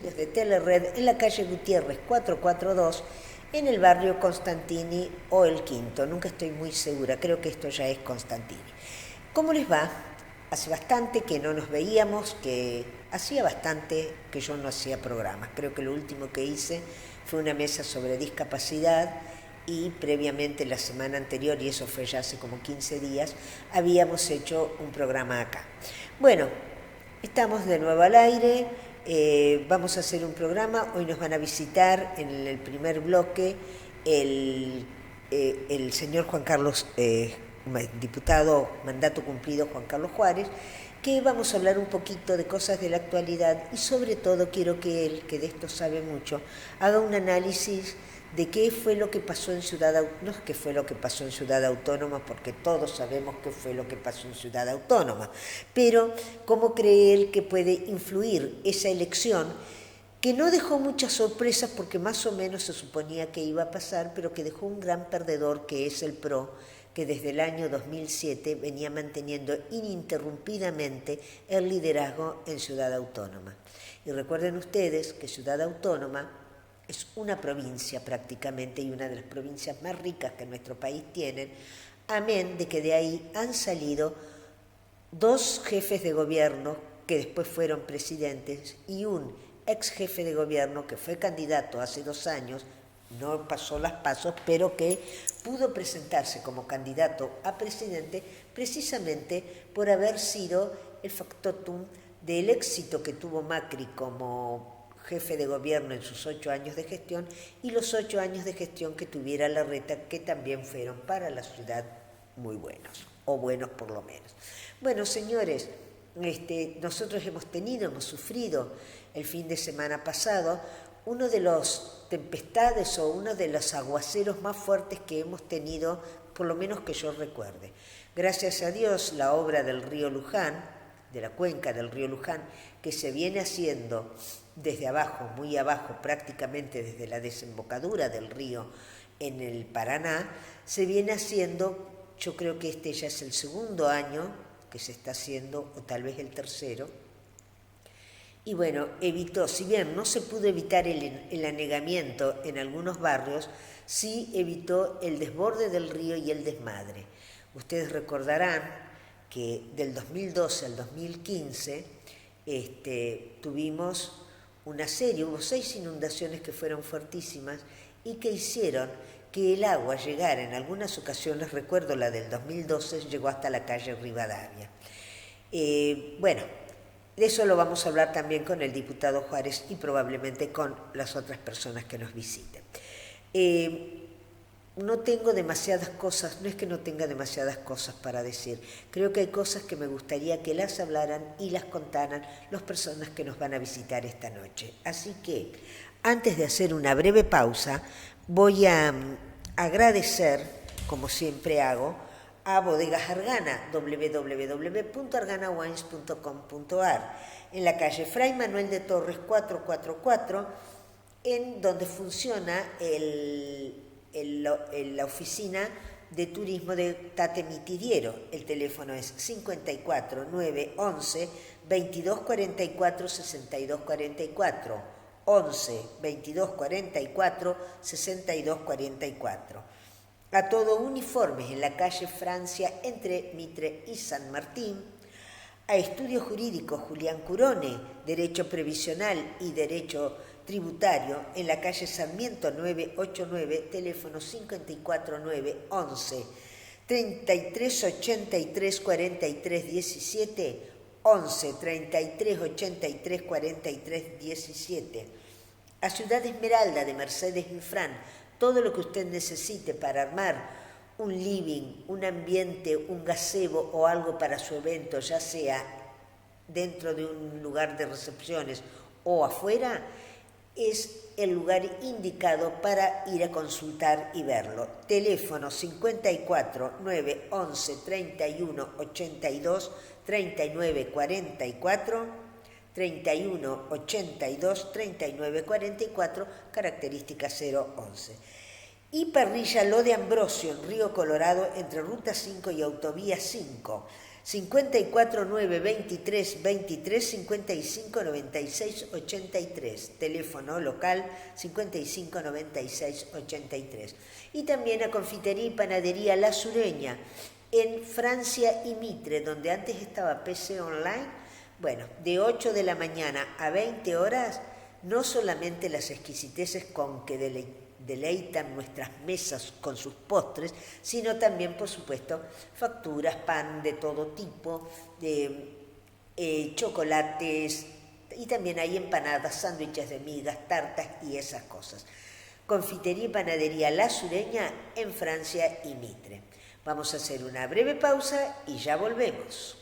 estudios de Telered en la calle Gutiérrez 442, en el barrio Constantini o El Quinto. Nunca estoy muy segura, creo que esto ya es Constantini. ¿Cómo les va? Hace bastante que no nos veíamos, que hacía bastante que yo no hacía programas. Creo que lo último que hice fue una mesa sobre discapacidad y previamente la semana anterior, y eso fue ya hace como 15 días, habíamos hecho un programa acá. Bueno, estamos de nuevo al aire, vamos a hacer un programa, hoy nos van a visitar en el primer bloque el señor Juan Carlos, diputado mandato cumplido Juan Carlos Juárez, que vamos a hablar un poquito de cosas de la actualidad y sobre todo quiero que él, que de esto sabe mucho, haga un análisis de qué fue lo que pasó en Ciudad Autónoma, no es qué fue lo que pasó en Ciudad Autónoma, porque todos sabemos qué fue lo que pasó en Ciudad Autónoma, pero cómo cree él que puede influir esa elección, que no dejó muchas sorpresas porque más o menos se suponía que iba a pasar, pero que dejó un gran perdedor que es el PRO, que desde el año 2007 venía manteniendo ininterrumpidamente el liderazgo en Ciudad Autónoma. Y recuerden ustedes que Ciudad Autónoma es una provincia prácticamente y una de las provincias más ricas que nuestro país tiene, amén de que de ahí han salido dos jefes de gobierno que después fueron presidentes y un ex jefe de gobierno que fue candidato hace 2 años, no pasó las pasos, pero que pudo presentarse como candidato a presidente precisamente por haber sido el factotum del éxito que tuvo Macri como jefe de gobierno en sus 8 años de gestión y los 8 años de gestión que tuviera Larreta, que también fueron para la ciudad muy buenos, o buenos por lo menos. Bueno, señores, nosotros hemos sufrido el fin de semana pasado uno de los tempestades o uno de los aguaceros más fuertes que hemos tenido, por lo menos que yo recuerde. Gracias a Dios, la obra del río Luján, de la cuenca del río Luján, que se viene haciendo desde abajo, muy abajo, prácticamente desde la desembocadura del río en el Paraná, se viene haciendo, yo creo que este ya es el segundo año que se está haciendo, o tal vez el tercero, y bueno, evitó, si bien no se pudo evitar el anegamiento en algunos barrios, sí evitó el desborde del río y el desmadre. Ustedes recordarán que del 2012 al 2015 tuvimos una serie, hubo 6 inundaciones que fueron fuertísimas y que hicieron que el agua llegara en algunas ocasiones, recuerdo la del 2012, llegó hasta la calle Rivadavia. Bueno, de eso lo vamos a hablar también con el diputado Juárez y probablemente con las otras personas que nos visiten. No tengo demasiadas cosas, no es que no tenga demasiadas cosas para decir. Creo que hay cosas que me gustaría que las hablaran y las contaran las personas que nos van a visitar esta noche. Así que, antes de hacer una breve pausa, voy a agradecer, como siempre hago, a Bodegas Argana, www.arganawines.com.ar, en la calle Fray Manuel de Torres 444, en donde funciona la oficina de turismo de Tate Mitidiero. El teléfono es 54 911 2244 6244, 11 2244 6244. A Todo Uniformes en la calle Francia entre Mitre y San Martín, a Estudios Jurídicos Julián Curone, Derecho Previsional y Derecho Tributario en la calle Sarmiento 989, teléfono 54911 3383 43 17, 11 3383 43 17. A Ciudad Esmeralda de Mercedes Infran, todo lo que usted necesite para armar un living, un ambiente, un gazebo o algo para su evento, ya sea dentro de un lugar de recepciones o afuera, es el lugar indicado para ir a consultar y verlo. Teléfono 54 911 31 82 39 44, 31 82 39 44, característica 011. Y Parrilla Lo de Ambrosio en Río Colorado entre Ruta 5 y Autovía 5. 54 9 23 23 55 96 83, teléfono local 55 96 83. Y también a Confitería y Panadería La Sureña, en Francia y Mitre, donde antes estaba PC Online. Bueno, de 8 de la mañana a 20 horas, no solamente las exquisiteces con que deleitan nuestras mesas con sus postres, sino también, por supuesto, facturas, pan de todo tipo, chocolates, y también hay empanadas, sándwiches de migas, tartas y esas cosas. Confitería y Panadería La Sureña en Francia y Mitre. Vamos a hacer una breve pausa y ya volvemos.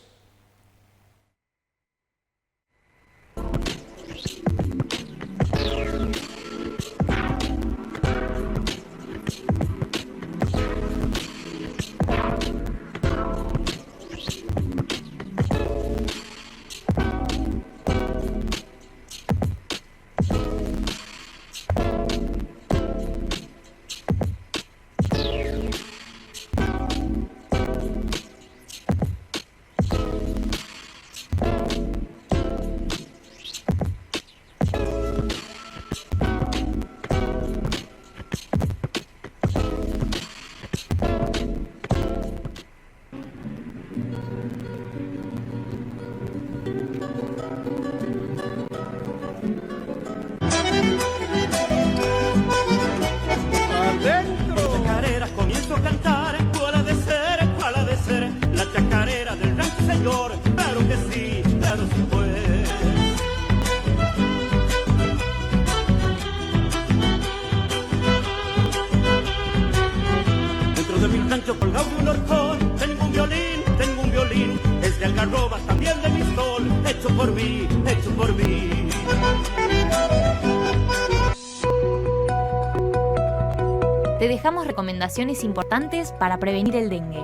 Te dejamos recomendaciones importantes para prevenir el dengue.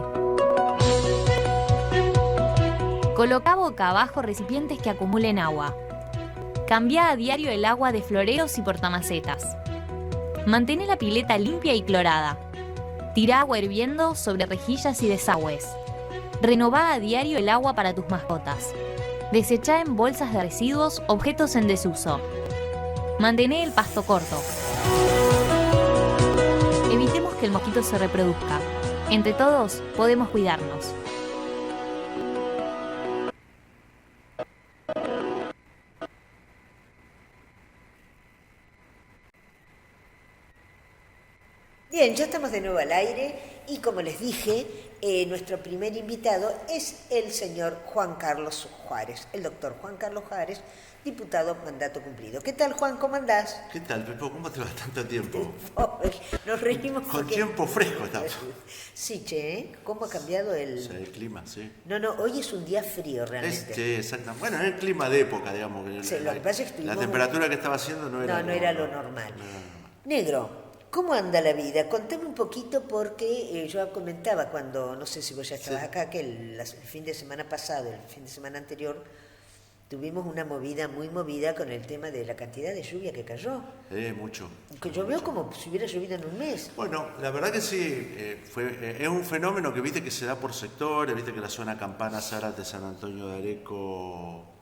Coloca boca abajo recipientes que acumulen agua. Cambia a diario el agua de floreos y portamacetas. Mantén la pileta limpia y clorada. Tira agua hirviendo sobre rejillas y desagües. Renová a diario el agua para tus mascotas. Desechá en bolsas de residuos objetos en desuso. Mantén el pasto corto. Evitemos que el mosquito se reproduzca. Entre todos podemos cuidarnos. Bien, ya estamos de nuevo al aire y como les dije, nuestro primer invitado es el señor Juan Carlos Juárez, el doctor Juan Carlos Juárez, diputado mandato cumplido. ¿Qué tal, Juan? ¿Cómo andás? ¿Qué tal, Pepo? ¿Cómo te va tanto tiempo? Nos reímos Con porque... tiempo fresco estamos. Sí, che, ¿cómo ha cambiado el... Sí, el clima, sí. No, hoy es un día frío realmente. Sí, exactamente. Bueno, es el clima de época, digamos. Sí, lo que pasa es que la temperatura que estaba haciendo no era, no era lo normal. Negro, ¿cómo anda la vida? Contame un poquito porque yo comentaba cuando, no sé si vos ya estabas acá, que el fin de semana pasado, el fin de semana anterior, tuvimos una movida muy movida con el tema de la cantidad de lluvia que cayó. Mucho. Que llovió como si hubiera llovido en un mes. Bueno, la verdad que sí, es un fenómeno que viste que se da por sectores, viste que la zona Campana, Zárate, San Antonio de Areco,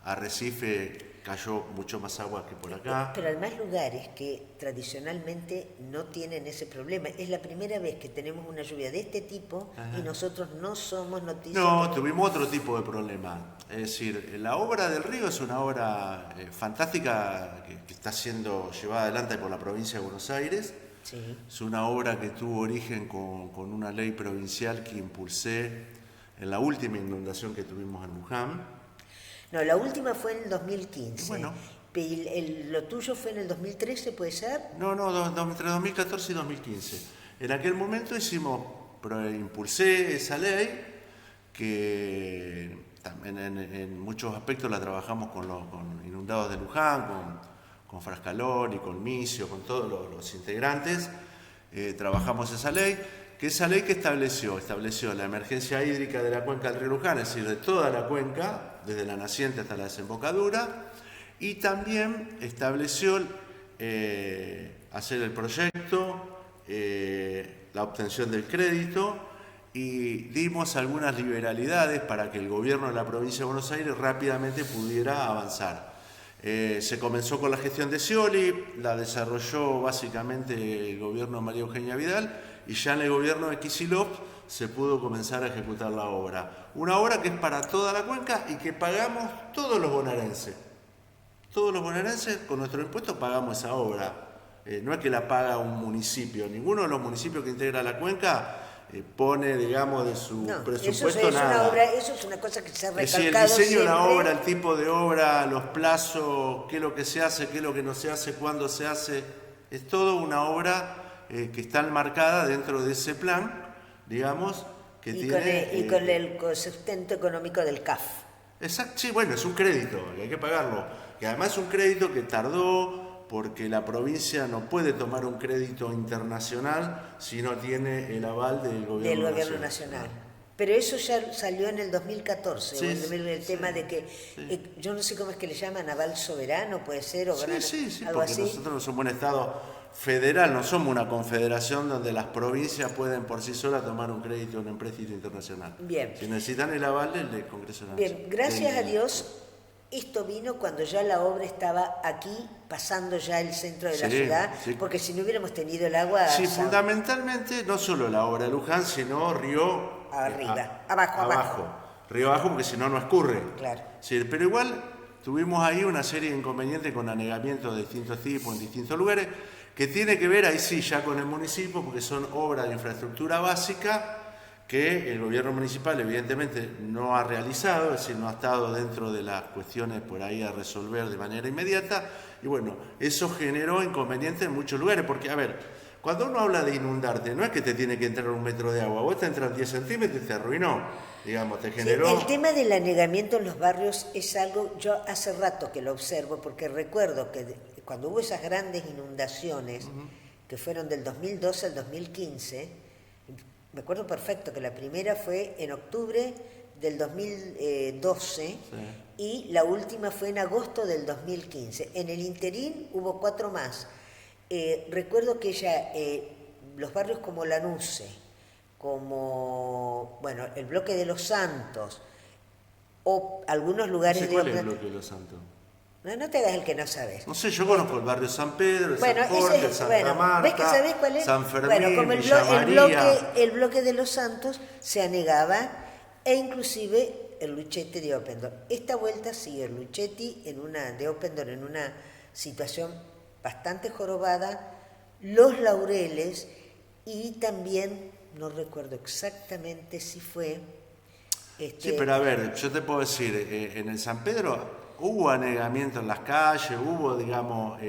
Arrecife, cayó mucho más agua que por acá. Pero hay más lugares que tradicionalmente no tienen ese problema. Es la primera vez que tenemos una lluvia de este tipo. Ajá. Y nosotros no somos noticias. No, tuvimos otro tipo de problema. Es decir, la obra del río es una obra fantástica que está siendo llevada adelante por la provincia de Buenos Aires. Sí. Es una obra que tuvo origen con una ley provincial que impulsé en la última inundación que tuvimos en Luján. No, la última fue en el 2015. Bueno. ¿Lo tuyo fue en el 2013, puede ser? No, entre 2014 y 2015. En aquel momento impulsé esa ley que también en muchos aspectos la trabajamos con inundados de Luján, con Frascalón y con Micio, con todos los integrantes. Trabajamos esa ley que estableció la emergencia hídrica de la cuenca del río Luján, es decir, de toda la cuenca, desde la naciente hasta la desembocadura, y también estableció hacer el proyecto, la obtención del crédito y dimos algunas liberalidades para que el gobierno de la provincia de Buenos Aires rápidamente pudiera avanzar. Se comenzó con la gestión de Scioli, la desarrolló básicamente el gobierno de María Eugenia Vidal, y ya en el gobierno de Kicillof se pudo comenzar a ejecutar la obra. Una obra que es para toda la cuenca y que pagamos todos los bonaerenses. Todos los bonaerenses con nuestro impuesto pagamos esa obra. No es que la paga un municipio, ninguno de los municipios que integra la cuenca pone, digamos, de su presupuesto nada. Eso es una cosa que se ha recalcado es decir, el diseño siempre. de la obra, el tipo de obra, los plazos, qué es lo que se hace, qué es lo que no se hace, cuándo se hace, es todo una obra que está enmarcada dentro de ese plan, digamos, que y tiene... con el sustento económico del CAF. Exacto, sí, bueno, es un crédito, que hay que pagarlo, que además es un crédito que tardó, porque la provincia no puede tomar un crédito internacional si no tiene el aval del gobierno nacional. Pero eso ya salió en el 2014, sí, el tema de que, yo no sé cómo es que le llaman, aval soberano, puede ser, o sí, algo porque así. Nosotros no somos un Estado federal, no somos una confederación donde las provincias pueden por sí solas tomar un crédito, un empréstito internacional. Bien. Si necesitan el aval del Congreso Nacional. Bien, gracias a Dios. Esto vino cuando ya la obra estaba aquí, pasando ya el centro de la ciudad, porque si no hubiéramos tenido el agua... Sí, fundamentalmente no solo la obra de Luján, sino río... abajo. Río abajo, porque si no, no escurre. Claro. Sí, pero igual tuvimos ahí una serie de inconvenientes con anegamientos de distintos tipos en distintos lugares, que tiene que ver ahí sí ya con el municipio, porque son obras de infraestructura básica que el gobierno municipal evidentemente no ha realizado, es decir, no ha estado dentro de las cuestiones por ahí a resolver de manera inmediata, y bueno, eso generó inconvenientes en muchos lugares, porque, a ver, cuando uno habla de inundarte, no es que te tiene que entrar 1 metro de agua, vos te entran 10 centímetros y te arruinó, digamos, te generó... Sí, el tema del anegamiento en los barrios es algo, yo hace rato que lo observo, porque recuerdo que cuando hubo esas grandes inundaciones, que fueron del 2012 al 2015, me acuerdo perfecto que la primera fue en octubre del 2012 y la última fue en agosto del 2015. En el interín hubo 4 más. Recuerdo que los barrios como Lanuse, como el bloque de Los Santos, o algunos lugares ¿Cuál es el bloque de Los Santos? No te hagas el que no sabes. No sé, yo conozco el barrio San Pedro, el San Jorge, el Santa Marta, ¿ves que sabés cuál es? San Fermín, como Villa María. el bloque de Los Santos se anegaba, e inclusive el Luchetti de Oppendorf. Esta vuelta sigue el Luchetti de Oppendorf en una situación bastante jorobada, Los Laureles, y también, no recuerdo exactamente si fue... Sí, pero a ver, yo te puedo decir, en el San Pedro... Hubo anegamiento en las calles, hubo, digamos,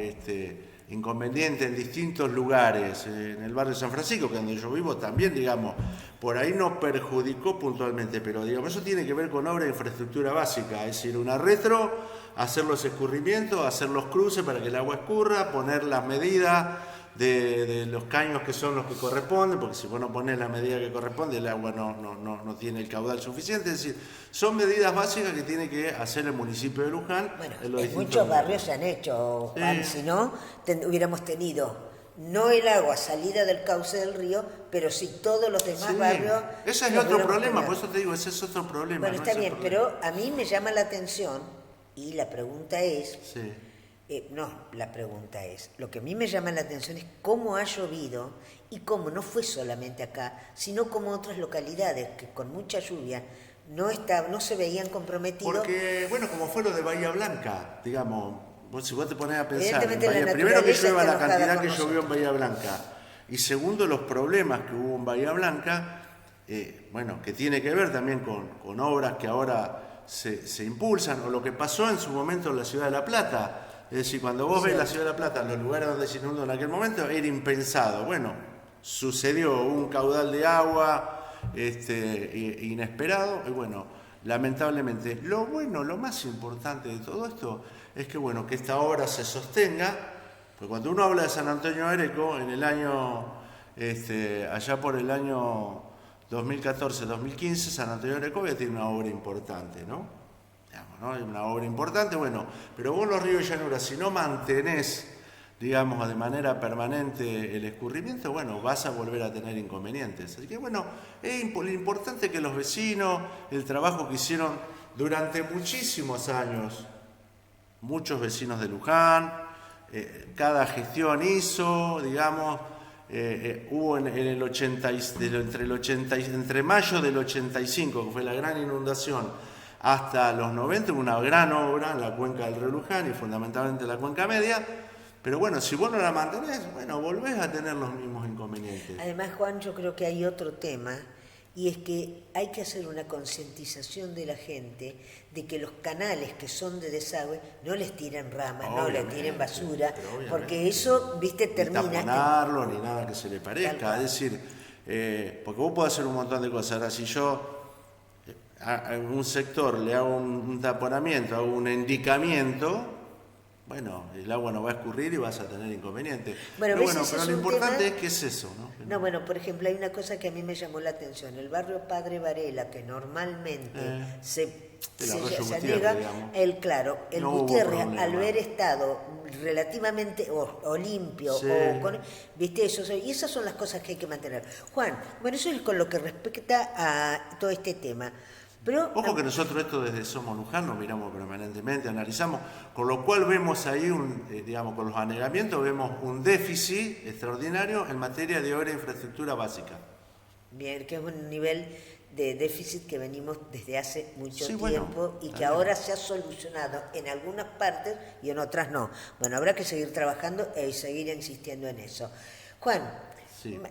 inconvenientes en distintos lugares. En el barrio de San Francisco, que donde yo vivo, también, digamos, por ahí no perjudicó puntualmente, pero, digamos, eso tiene que ver con obra de infraestructura básica, es decir, una retro, hacer los escurrimientos, hacer los cruces para que el agua escurra, poner las medidas de los caños que son los que corresponden, porque si vos no ponés la medida que corresponde, el agua no tiene el caudal suficiente. Es decir, son medidas básicas que tiene que hacer el municipio de Luján. Bueno, en muchos barrios se han hecho, Juan, si no, hubiéramos tenido no el agua salida del cauce del río, pero sí todos los demás barrios. Ese es otro problema, por eso te digo, ese es otro problema. Bueno, está bien, pero a mí me llama la atención, y la pregunta es... lo que a mí me llama la atención es cómo ha llovido y cómo no fue solamente acá, sino como otras localidades que con mucha lluvia no se veían comprometidos. Porque, como fue lo de Bahía Blanca, digamos, si vos te pones a pensar, primero que llueva la cantidad que llovió en Bahía Blanca, y segundo, los problemas que hubo en Bahía Blanca, que tiene que ver también con obras que ahora se impulsan, o lo que pasó en su momento en la ciudad de La Plata. Es decir, cuando vos ves la ciudad de La Plata, los lugares donde se inundó en aquel momento, era impensado. Sucedió un caudal de agua inesperado, y lamentablemente. Lo más importante de todo esto es que esta obra se sostenga, porque cuando uno habla de San Antonio de Areco, en el año, allá por el año 2014-2015, San Antonio de Areco tiene una obra importante, ¿no? Una obra importante, pero vos los ríos de llanura, si no mantenés, digamos, de manera permanente el escurrimiento, bueno, vas a volver a tener inconvenientes. Así que, bueno, es importante que los vecinos, el trabajo que hicieron durante muchísimos años, muchos vecinos de Luján, cada gestión hizo, digamos, hubo en el 80, entre mayo del 85, que fue la gran inundación, hasta los 90, hubo una gran obra en la cuenca del río Luján y fundamentalmente la cuenca media. Pero bueno, si vos no la mantenés, bueno, volvés a tener los mismos inconvenientes. Además, Juan, yo creo que hay otro tema, y es que hay que hacer una concientización de la gente de que los canales que son de desagüe no les tiren ramas, no les tiren basura, porque eso, viste, termina... Ni taponarlo, ni nada que se le parezca. Es decir, porque vos podés hacer un montón de cosas. Ahora, si yo a un sector le hago un taponamiento, hago un endicamiento, bueno, el agua no va a escurrir y vas a tener inconvenientes. Pero lo importante es que es eso, ¿no? No, bueno, por ejemplo, hay una cosa que a mí me llamó la atención. El barrio Padre Varela, que normalmente se niega, el Gutiérrez, al haber estado relativamente o limpio, viste, y esas son las cosas que hay que mantener. Juan, bueno, eso es con lo que respecta a todo este tema. Pero, ojo que nosotros esto desde Somos Luján lo miramos permanentemente, analizamos, con lo cual vemos ahí, digamos, con los anegamientos vemos un déficit extraordinario en materia de obra e infraestructura básica. Bien, que es un nivel de déficit que venimos desde hace mucho tiempo y que ahora se ha solucionado en algunas partes y en otras no. Bueno, habrá que seguir trabajando y seguir insistiendo en eso. Juan,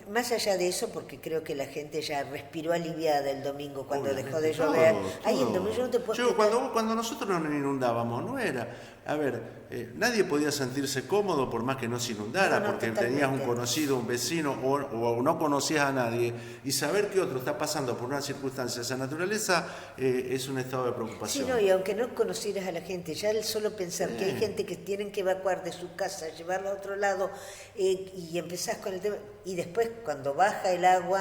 más allá de eso, porque creo que la gente ya respiró aliviada el domingo cuando dejó de llover. Ahí el domingo yo no te puedo cuando nosotros nos inundábamos, no era... A ver, nadie podía sentirse cómodo por más que no se inundara, porque tenías un conocido, un vecino, o no conocías a nadie, y saber que otro está pasando por una circunstancia de esa naturaleza es un estado de preocupación. Sí, no, y aunque no conocieras a la gente, ya el solo pensar que hay gente que tienen que evacuar de su casa, llevarla a otro lado, y empezás con el tema, y después cuando baja el agua,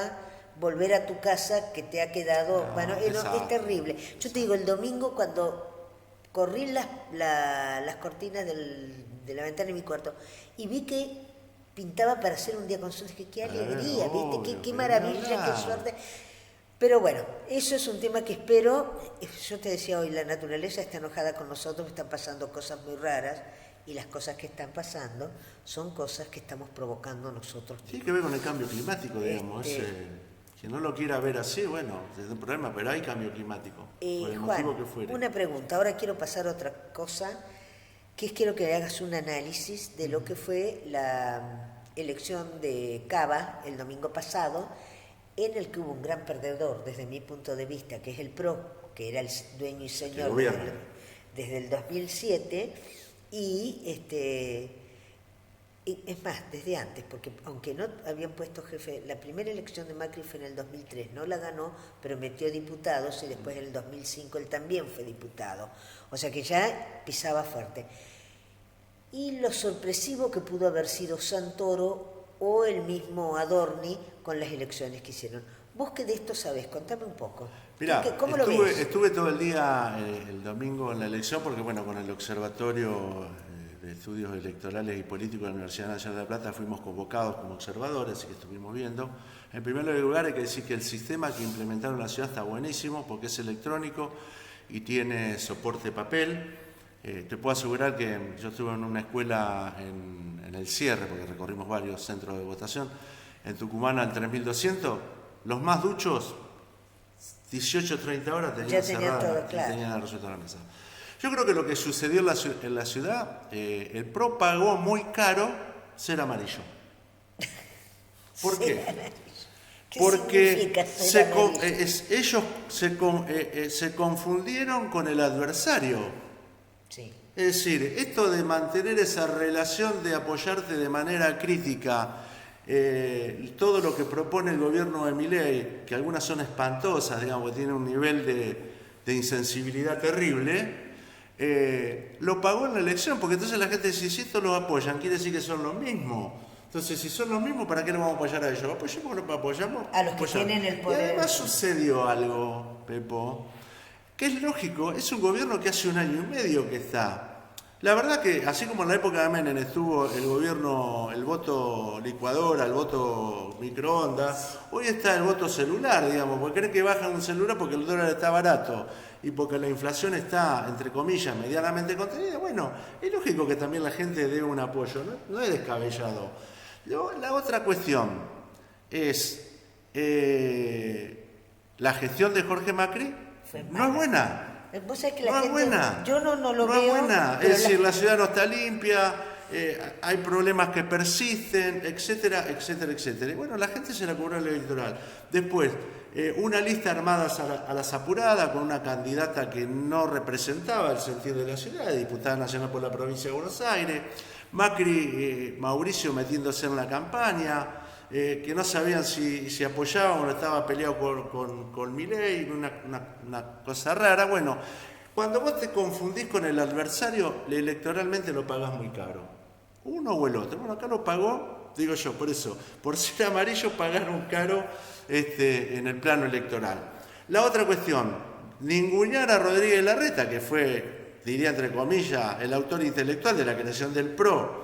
volver a tu casa que te ha quedado, es terrible. Yo te digo, el domingo cuando corrí las cortinas de la ventana de mi cuarto y vi que pintaba para hacer un día con sol. Dije, qué alegría, ¿viste? Qué maravilla, qué suerte. Pero bueno, eso es un tema que espero. Yo te decía hoy, la naturaleza está enojada con nosotros, están pasando cosas muy raras y las cosas que están pasando son cosas que estamos provocando nosotros. Tiene que ver con el cambio climático, digamos. Que no lo quiera ver así, bueno, es un problema, pero hay cambio climático, por el motivo que fuere. Una pregunta, ahora quiero pasar a otra cosa, que es quiero que hagas un análisis de lo que fue la elección de Cava el domingo pasado, en el que hubo un gran perdedor, desde mi punto de vista, que es el PRO, que era el dueño y señor desde el 2007, y es más, desde antes, porque aunque no habían puesto jefe, la primera elección de Macri fue en el 2003, no la ganó, pero metió diputados y después en el 2005 él también fue diputado. O sea que ya pisaba fuerte. Y lo sorpresivo que pudo haber sido Santoro o el mismo Adorni con las elecciones que hicieron. Vos que de esto sabés, contame un poco. Mirá, estuve todo el día el domingo en la elección porque, bueno, con el Observatorio de Estudios Electorales y Políticos de la Universidad Nacional de La Plata fuimos convocados como observadores, así que estuvimos viendo. En primer lugar hay que decir que el sistema que implementaron en la ciudad está buenísimo porque es electrónico y tiene soporte papel. Te puedo asegurar que yo estuve en una escuela en el cierre, porque recorrimos varios centros de votación, en Tucumán al 3200, los más duchos, 18-30 horas tenían cerrada, tenían el resultado de la mesa. Yo creo que lo que sucedió en la ciudad, el PRO pagó muy caro ser amarillo. ¿Por qué? Porque ellos se confundieron con el adversario. Sí. Es decir, esto de mantener esa relación de apoyarte de manera crítica, todo lo que propone el gobierno de Milei, que algunas son espantosas, digamos, que tienen un nivel de insensibilidad terrible, lo pagó en la elección, porque entonces la gente dice, si estos los apoyan, quiere decir que son los mismos. Entonces, si son los mismos, ¿para qué nos vamos a apoyar a ellos? Apoyamos a los que tienen el poder. Y además sucedió algo, Pepo, que es lógico, es un gobierno que hace 1 año y medio que está. La verdad que así como en la época de Menem estuvo el gobierno, el voto licuadora, el voto microondas, hoy está el voto celular, digamos, porque creen que bajan un celular porque el dólar está barato y porque la inflación está, entre comillas, medianamente contenida. Bueno, es lógico que también la gente dé un apoyo, no es descabellado. La otra cuestión es la gestión de Jorge Macri no es buena. Vos sabés que la no gente, es buena. yo no lo no veo. Es buena. Es decir, la ciudad no está limpia, hay problemas que persisten, etcétera, etcétera, etcétera. Y bueno, la gente se la cobró en el electoral. Después, una lista armada a las apuradas con una candidata que no representaba el sentido de la ciudad, diputada nacional por la provincia de Buenos Aires. Macri, Mauricio metiéndose en la campaña. Que no sabían si apoyaban o no, estaba peleado con Milei, una cosa rara. Bueno, cuando vos te confundís con el adversario, electoralmente lo pagás muy caro. Uno o el otro. Bueno, acá lo pagó, digo yo, por eso, por ser amarillo pagaron caro en el plano electoral. La otra cuestión, ningunear a Rodríguez Larreta, que fue, diría entre comillas, el autor intelectual de la creación del PRO,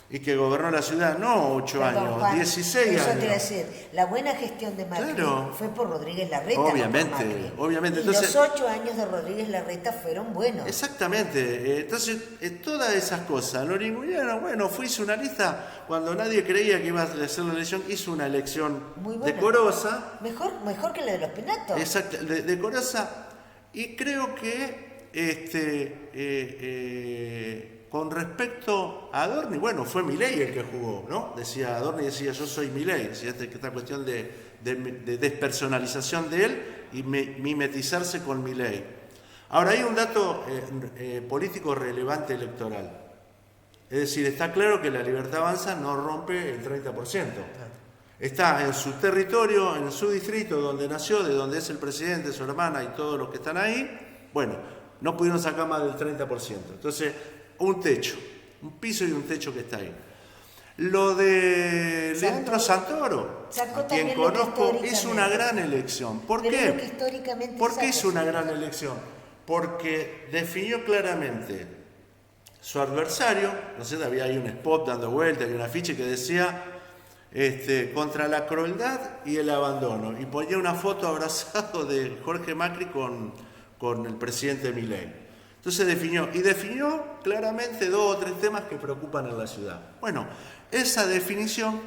y que gobernó la ciudad, no 8 años, Juan, 16 años. Eso te iba a decir, la buena gestión de Macri fue por Rodríguez Larreta. Obviamente, no obviamente. Y entonces, los 8 años de Rodríguez Larreta fueron buenos. Exactamente. Entonces, todas esas cosas, lo ningunearon. Bueno, hizo una lista cuando nadie creía que iba a hacer la elección, hizo una elección decorosa. Mejor que la de los Penatos. Exacto, decorosa. Y creo que con respecto a Adorni, bueno, fue Milei el que jugó, ¿no? Decía Adorni, decía yo soy Milei, decía esta cuestión de despersonalización de él y mimetizarse con Milei. Ahora hay un dato político relevante electoral. Es decir, está claro que la Libertad Avanza no rompe el 30%. Está en su territorio, en su distrito, donde nació, de donde es el presidente, su hermana y todos los que están ahí. Bueno, no pudieron sacar más del 30%. Entonces, un techo, un piso y un techo que está ahí. Lo de Leandro Santoro, a quien conozco, es una gran elección. ¿Por qué? ¿Por qué es una gran elección? Porque definió claramente su adversario. No sé, había ahí un spot dando vueltas y un afiche que decía contra la crueldad y el abandono. Y ponía una foto abrazado de Jorge Macri con el presidente Milei. Entonces definió claramente 2 o 3 temas que preocupan en la ciudad. Bueno, esa definición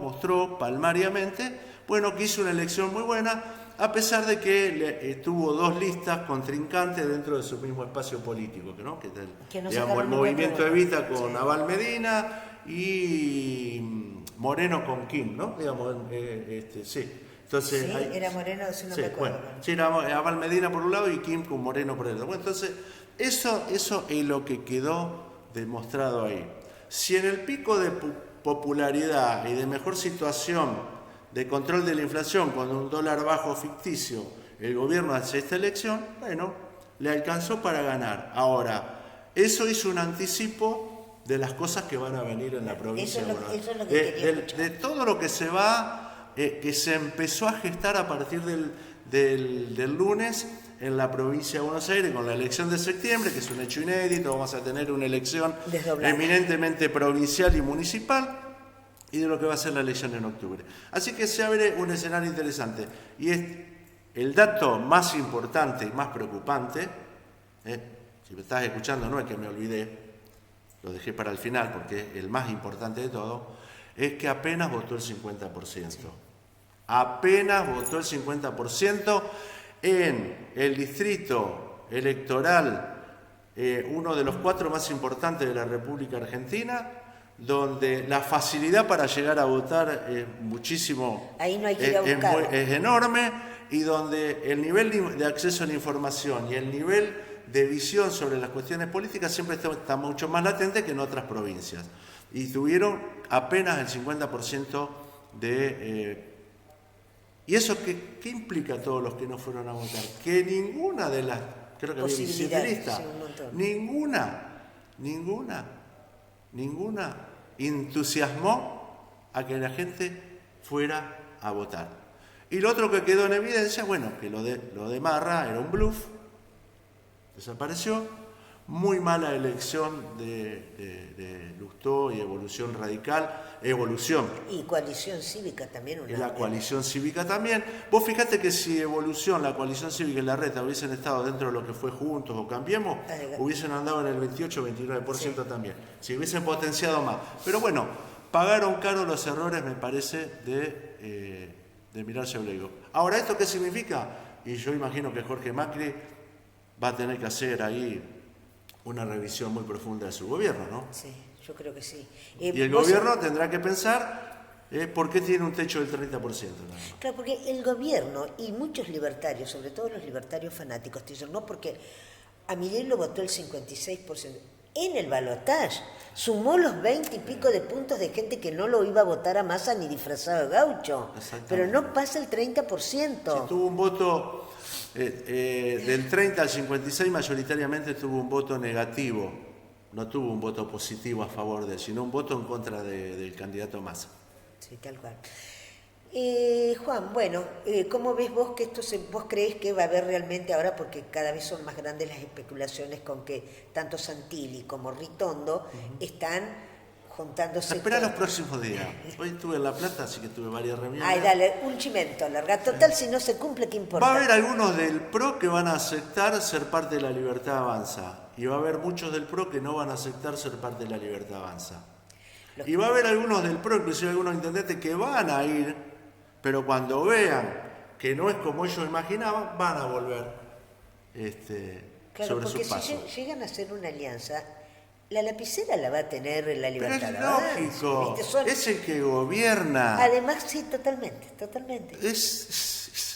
mostró palmariamente, bueno, que hizo una elección muy buena, a pesar de que tuvo 2 listas contrincantes dentro de su mismo espacio político, ¿no? Digamos, el movimiento Evita con Aval Medina y Moreno con Kim, ¿no? Digamos, sí. Entonces, sí, era Moreno, si no me acuerdo. Bueno, sí, era Aval Medina por un lado y Kim con Moreno por el otro. Bueno, entonces, eso es lo que quedó demostrado ahí. Si en el pico de popularidad y de mejor situación de control de la inflación, con un dólar bajo ficticio, el gobierno hace esta elección, bueno, le alcanzó para ganar. Ahora, eso hizo un anticipo de las cosas que van a venir en la provincia de Buenos Aires. De todo lo que se va, que se empezó a gestar a partir del lunes en la provincia de Buenos Aires con la elección de septiembre, que es un hecho inédito. Vamos a tener una elección eminentemente provincial y municipal, y de lo que va a ser la elección en octubre. Así que se abre un escenario interesante. Y es el dato más importante y más preocupante, si me estás escuchando, no es que me olvidé, lo dejé para el final porque es el más importante de todo, es que apenas votó el 50%. Sí. Apenas votó el 50% en el distrito electoral, uno de los 4 más importantes de la República Argentina, donde la facilidad para llegar a votar es muchísimo, ahí no hay que ir a buscar. Es enorme, y donde el nivel de acceso a la información y el nivel de visión sobre las cuestiones políticas siempre está mucho más latente que en otras provincias. Y tuvieron apenas el 50% de... ¿Y eso qué implica a todos los que no fueron a votar? Que ninguna de las, creo que había 17 listas, ninguna entusiasmó a que la gente fuera a votar. Y lo otro que quedó en evidencia, bueno, que lo de Marra era un bluff, desapareció, muy mala elección de Lustó y Evolución Radical. Y Coalición Cívica también. Y la Coalición Cívica también. Vos fijate que si Evolución, la Coalición Cívica y la Reta hubiesen estado dentro de lo que fue Juntos o Cambiemos, hubiesen andado en el 28-29% también. Si hubiesen potenciado más. Pero bueno, pagaron caro los errores, me parece, de mirarse a ombligo. Ahora, ¿esto qué significa? Y yo imagino que Jorge Macri va a tener que hacer ahí una revisión muy profunda de su gobierno, ¿no? Sí, yo creo que sí. Y el gobierno tendrá que pensar por qué tiene un techo del 30%. ¿No? Claro, porque el gobierno y muchos libertarios, sobre todo los libertarios fanáticos, te dicen, no, porque a Milei lo votó el 56%. En el balotaje sumó los 20 y pico de puntos de gente que no lo iba a votar a Massa ni disfrazado de gaucho. Pero no pasa el 30%. Si tuvo un voto del 30 al 56, mayoritariamente tuvo un voto negativo. No tuvo un voto positivo a favor de él, sino un voto en contra del candidato Massa. Sí, tal cual. Juan, bueno, ¿cómo ves vos que vos creés que va a haber realmente ahora, porque cada vez son más grandes las especulaciones con que tanto Santilli como Ritondo están juntándose? Espera los próximos días. Hoy estuve en La Plata, así que tuve varias reuniones. Ay, dale, un chimento, larga. Total, si no se cumple, ¿qué importa? Va a haber algunos del PRO que van a aceptar ser parte de la Libertad Avanza. Y va a haber muchos del PRO que no van a aceptar ser parte de la Libertad Avanza. Y va a haber algunos del PRO, inclusive algunos intendentes, que van a ir, pero cuando vean que no es como ellos imaginaban, van a volver claro, sobre sus pasos. Porque si llegan a hacer una alianza, la lapicera la va a tener la Libertad. Pero es lógico, es el que gobierna. Además, sí, totalmente.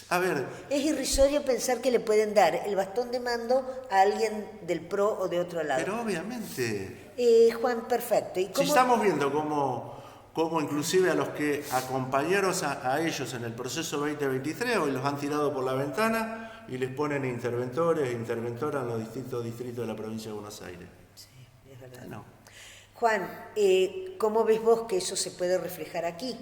A ver. Es irrisorio pensar que le pueden dar el bastón de mando a alguien del PRO o de otro lado. Pero obviamente. Juan, perfecto. Si estamos viendo cómo inclusive a los que acompañaron a ellos en el proceso 2023, hoy los han tirado por la ventana y les ponen interventoras en los distintos distritos de la provincia de Buenos Aires. Sí, es verdad. No. Juan, ¿cómo ves vos que eso se puede reflejar aquí?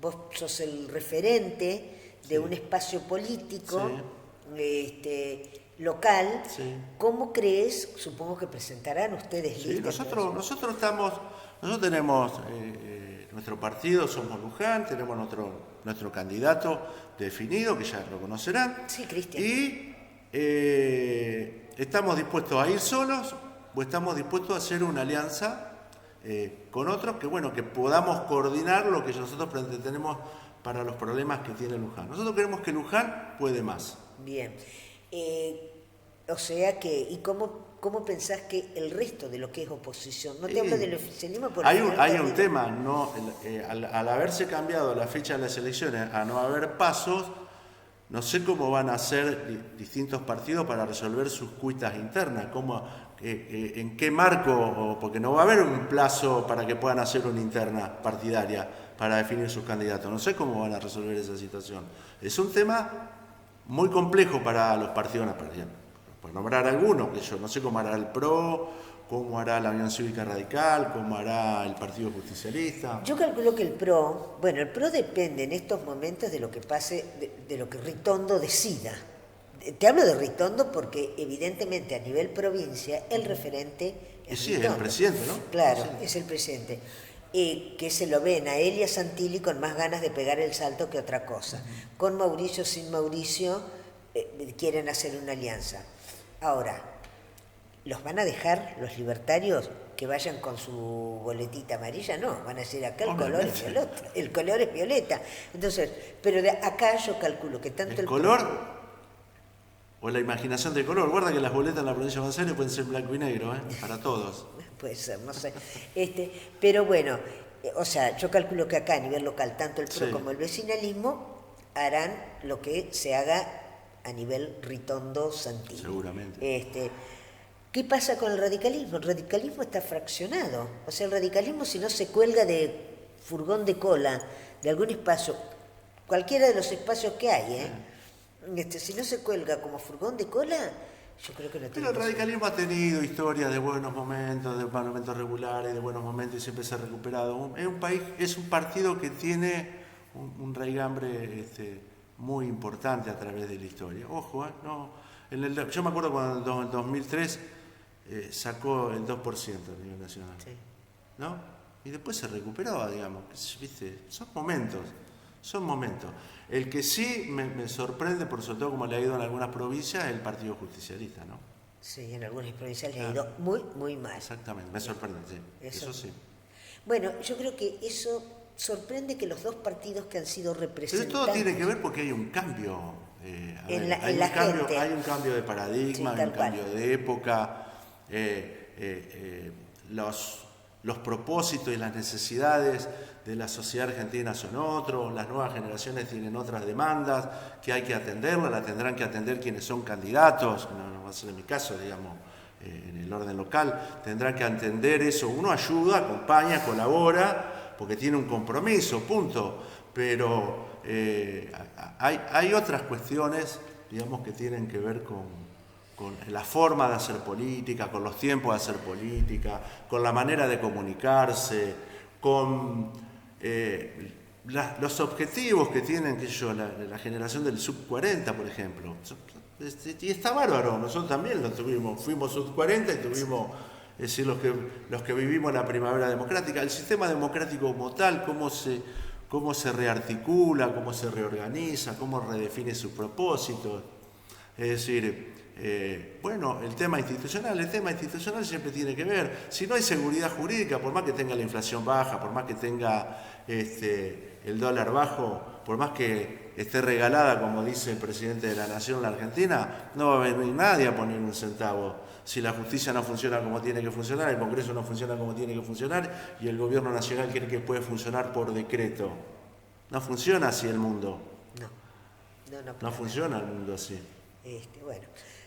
Vos sos el referente de un espacio político local. Sí. ¿Cómo crees? Supongo que presentarán ustedes listas. Nosotros tenemos nuestro partido, somos Luján, tenemos nuestro candidato definido, que ya lo conocerán. Sí, Cristian. Y estamos dispuestos a ir solos o estamos dispuestos a hacer una alianza con otros que podamos coordinar lo que nosotros pretendemos para los problemas que tiene Luján. Nosotros creemos que Luján puede más. Bien. O sea que, ¿y cómo pensás que el resto de lo que es oposición? No te hablo del oficialismo porque... Hay un tema, ¿no? Al haberse cambiado la fecha de las elecciones, a no haber pasos, no sé cómo van a hacer distintos partidos para resolver sus cuitas internas, en qué marco, porque no va a haber un plazo para que puedan hacer una interna partidaria para definir sus candidatos. No sé cómo van a resolver esa situación. Es un tema muy complejo para los partidos, por nombrar algunos, que yo no sé cómo hará el PRO, cómo hará la Unión Cívica Radical, cómo hará el Partido Justicialista. Yo calculo que el PRO depende en estos momentos de lo que pase, de lo que Ritondo decida. Te hablo de Ritondo porque evidentemente a nivel provincia el referente es Sí, Ritondo. es el presidente, ¿no? Claro, Sí. es el presidente. Que se lo ven a él y a Santilli con más ganas de pegar el salto que otra cosa. Con Mauricio, sin Mauricio, quieren hacer una alianza. Ahora, ¿los van a dejar los libertarios que vayan con su boletita amarilla? No, van a decir acá el color es violeta. El color es violeta. Entonces, pero de acá yo calculo que tanto ¿El color o la imaginación del color? Guarda que las boletas en la provincia de Buenos Aires pueden ser blanco y negro, para todos. Puede ser, no sé. Pero bueno, o sea, yo calculo que acá a nivel local, tanto el PRO como el vecinalismo harán lo que se haga a nivel Ritondo-Santilli. Seguramente. ¿Qué pasa con el radicalismo? El radicalismo está fraccionado. O sea, el radicalismo, si no se cuelga de furgón de cola, de algún espacio, cualquiera de los espacios que hay, si no se cuelga como furgón de cola, yo creo que no tiene. Pero el radicalismo ha tenido historias de buenos momentos, de momentos regulares, de buenos momentos y siempre se ha recuperado. Es un partido que tiene un raigambre muy importante a través de la historia. Ojo, no. Yo me acuerdo cuando en 2003 sacó el 2% a nivel nacional, Sí. ¿no? Y después se recuperó, digamos, ¿viste? Son momentos. El que sí me sorprende, por sobre todo como le ha ido en algunas provincias, es el Partido Justicialista, ¿no? Sí, en algunas provincias le ha ido muy, muy mal. Exactamente, me sorprende, sí. Eso sí. Bueno, yo creo que eso sorprende, que los dos partidos que han sido Pero representantes... todo tiene que ver porque hay un cambio. En la gente. Hay un cambio de paradigma, Sí, hay un tal cambio cual. de época. Los propósitos y las necesidades de la sociedad argentina son otros, las nuevas generaciones tienen otras demandas que hay que atenderlas, las tendrán que atender quienes son candidatos, no va a ser en mi caso, digamos, en el orden local, tendrán que atender eso. Uno ayuda, acompaña, colabora, porque tiene un compromiso, punto. Pero hay otras cuestiones, digamos, que tienen que ver con la forma de hacer política, con los tiempos de hacer política, con la manera de comunicarse, con los objetivos que tienen, qué sé yo, la generación del sub-40, por ejemplo. Y está bárbaro, nosotros también lo tuvimos, fuimos sub-40 y tuvimos, es decir, los que vivimos la primavera democrática. El sistema democrático como tal, cómo se rearticula, cómo se reorganiza, cómo redefine sus propósitos. Es decir, bueno, el tema institucional siempre tiene que ver. Si no hay seguridad jurídica, por más que tenga la inflación baja, por más que tenga el dólar bajo, por más que esté regalada, como dice el presidente de la Nación, la Argentina, no va a venir nadie a poner un centavo. Si la justicia no funciona como tiene que funcionar, el Congreso no funciona como tiene que funcionar y el gobierno nacional cree que puede funcionar por decreto. No funciona así el mundo. No funciona el mundo así. Bueno.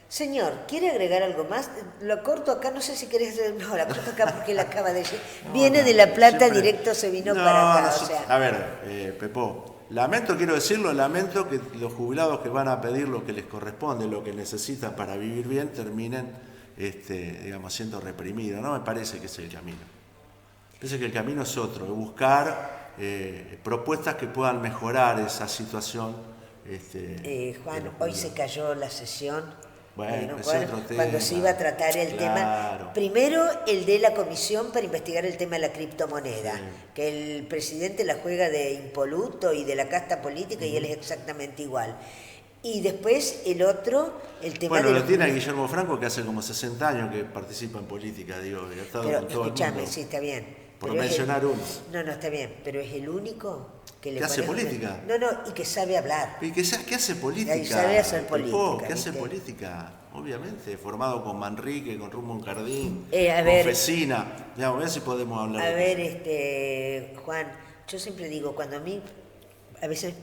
Señor, ¿quiere agregar algo más? Lo corto acá, no sé si querés... No, la corto acá porque él acaba de... Viene de La Plata, siempre, directo se vino para acá. O sea. A ver, Pepo, quiero decirlo, lamento que los jubilados que van a pedir lo que les corresponde, lo que necesitan para vivir bien, terminen, digamos, siendo reprimidos. No me parece que es el camino. Parece que el camino es otro, es buscar propuestas que puedan mejorar esa situación. Juan, hoy se cayó la sesión. Bueno, cuando se iba a tratar el tema, primero el de la comisión para investigar el tema de la criptomoneda, sí, que el presidente la juega de impoluto y de la casta política, y él es exactamente igual. Y después el otro, el tema de... Bueno, lo tiene a Guillermo Franco, que hace como 60 años que participa en política, digo, y ha estado con todo el mundo. Sí, está bien. Por mencionar uno. No, está bien, pero es el único que le hace política. Y que sabe hablar. Y que hace política. Y sabe hacer política. Que hace política, obviamente, formado con Manrique, con Rumón Cardín, con Fecina. Ya, a ver si podemos hablar. A ver, Juan, yo siempre digo, cuando a veces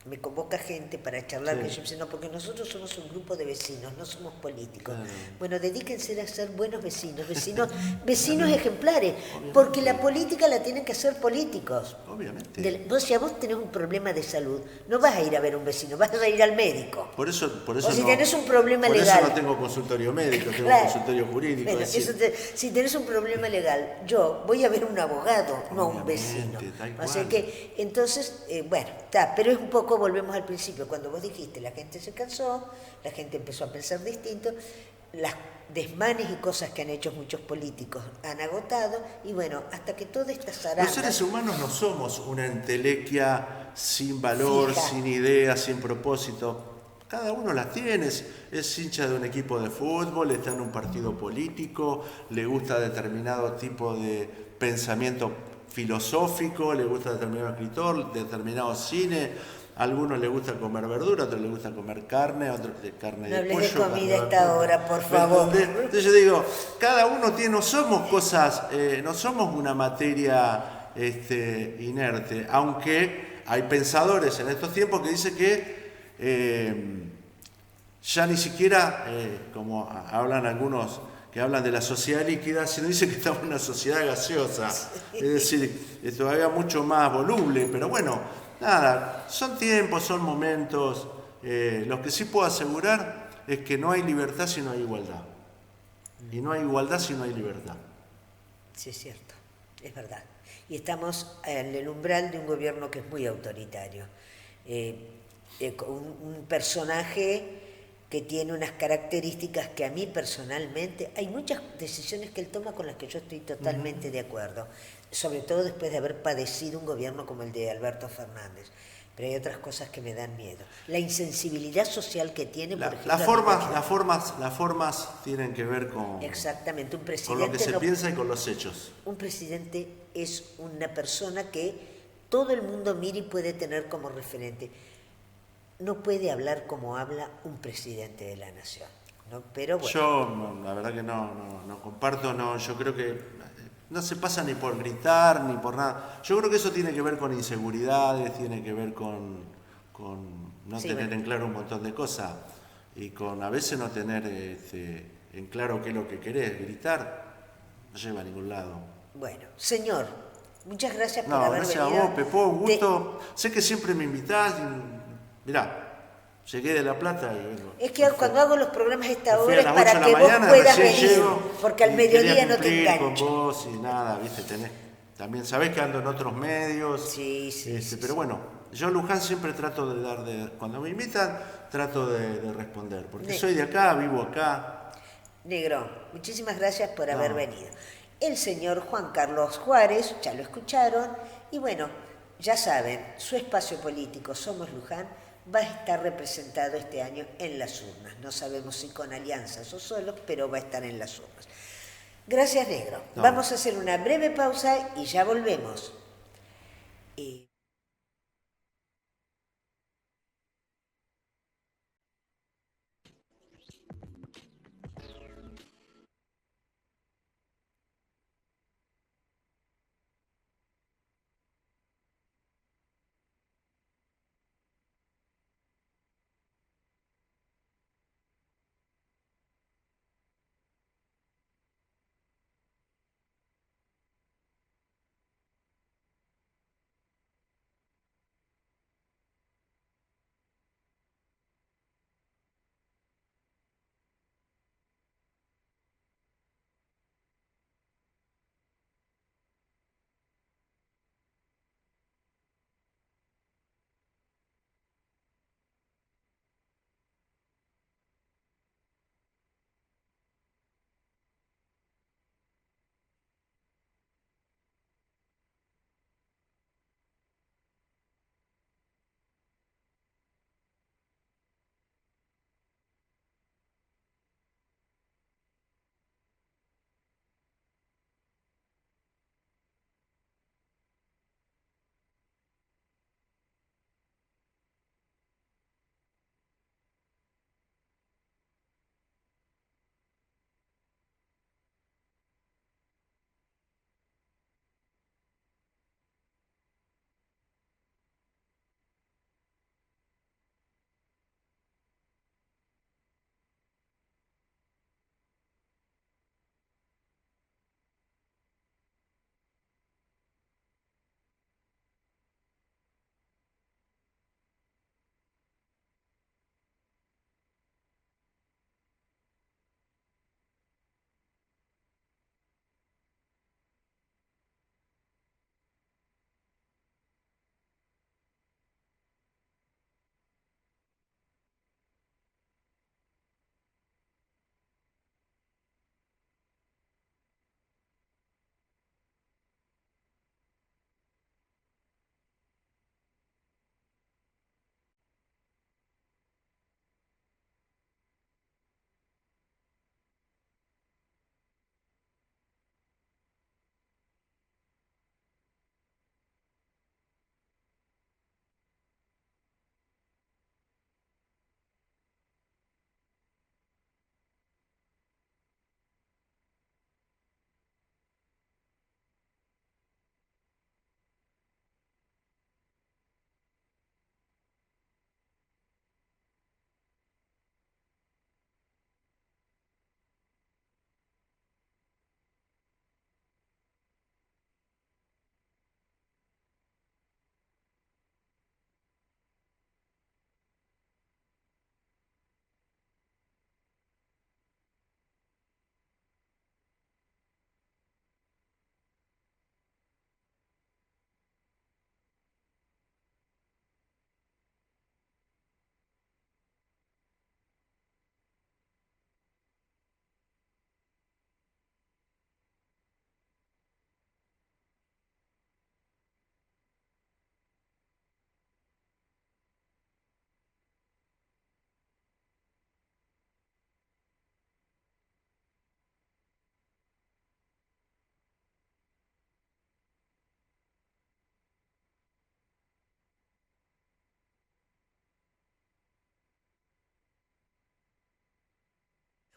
me convoca gente para charlar, sí, que yo dice, no, porque nosotros somos un grupo de vecinos, no somos políticos. Claro. Bueno, dedíquense a ser buenos vecinos ejemplares, obviamente, porque la política la tienen que hacer políticos. Obviamente. Si a vos tenés un problema de salud, no vas a ir a ver a un vecino, vas a ir al médico. Por eso o si tenés un problema legal. Por eso no tengo consultorio médico, tengo consultorio jurídico. Bueno, si tenés un problema legal, yo voy a ver a un abogado, no a un vecino. Así que, entonces, pero es un poco, volvemos al principio, cuando vos dijiste, la gente se cansó, la gente empezó a pensar distinto, las desmanes y cosas que han hecho muchos políticos han agotado, y bueno, hasta que toda esta zaranda... Los seres humanos no somos una entelequia sin valor, fija, sin idea, sin propósito. Cada uno las tiene, es hincha de un equipo de fútbol, está en un partido político, le gusta determinado tipo de pensamiento filosófico, le gusta determinado escritor, determinado cine. A algunos les gusta comer verdura, a otros les gusta comer carne, a otros carne de pollo. No hables de comida a esta hora, por favor. Entonces yo digo, cada uno no somos cosas, no somos una materia inerte, aunque hay pensadores en estos tiempos que dicen que ya ni siquiera, como hablan algunos que hablan de la sociedad líquida, sino dicen que estamos en una sociedad gaseosa, es decir, es todavía mucho más voluble, pero bueno. Nada, son tiempos, son momentos. Lo que sí puedo asegurar es que no hay libertad si no hay igualdad. Y no hay igualdad si no hay libertad. Sí, es cierto, es verdad. Y estamos en el umbral de un gobierno que es muy autoritario. Un personaje que tiene unas características que a mí personalmente, hay muchas decisiones que él toma con las que yo estoy totalmente de acuerdo, sobre todo después de haber padecido un gobierno como el de Alberto Fernández. Pero hay otras cosas que me dan miedo. La insensibilidad social que tiene, por ejemplo... Las formas tienen que ver con, exactamente, un con lo que presidente se no, piensa y con los hechos. un presidente es una persona que todo el mundo mira y puede tener como referente. No puede hablar como habla un presidente de la nación, ¿no? Pero bueno. Yo, la verdad que no comparto, yo creo que no se pasa ni por gritar, ni por nada. Yo creo que eso tiene que ver con inseguridades, tiene que ver con no Sí, tener bueno. en claro un montón de cosas y con a veces no tener en claro qué es lo que querés. Gritar no lleva a ningún lado. Bueno, señor, muchas gracias por No, haber gracias a venido. vos, Pepo, un gusto. Sé que siempre me invitás. Mirá, llegué de La Plata y vengo. Es que cuando hago los programas a esta Me fui hora a es las 8 para de la que vos mañana, puedas recién venir, llego porque al y mediodía quería no te cumplir con engancho. vos y nada, viste, también sabés que ando en otros medios, Sí, sí, pero sí. bueno, yo a Luján siempre trato cuando me invitan, trato de responder, porque soy de acá, vivo acá. Negro, muchísimas gracias por haber No, venido. El señor Juan Carlos Juárez, ya lo escucharon, y bueno, ya saben, su espacio político Somos Luján va a estar representado este año en las urnas. No sabemos si con alianzas o solo, pero va a estar en las urnas. Gracias, Negro. no. Vamos a hacer una breve pausa y ya volvemos.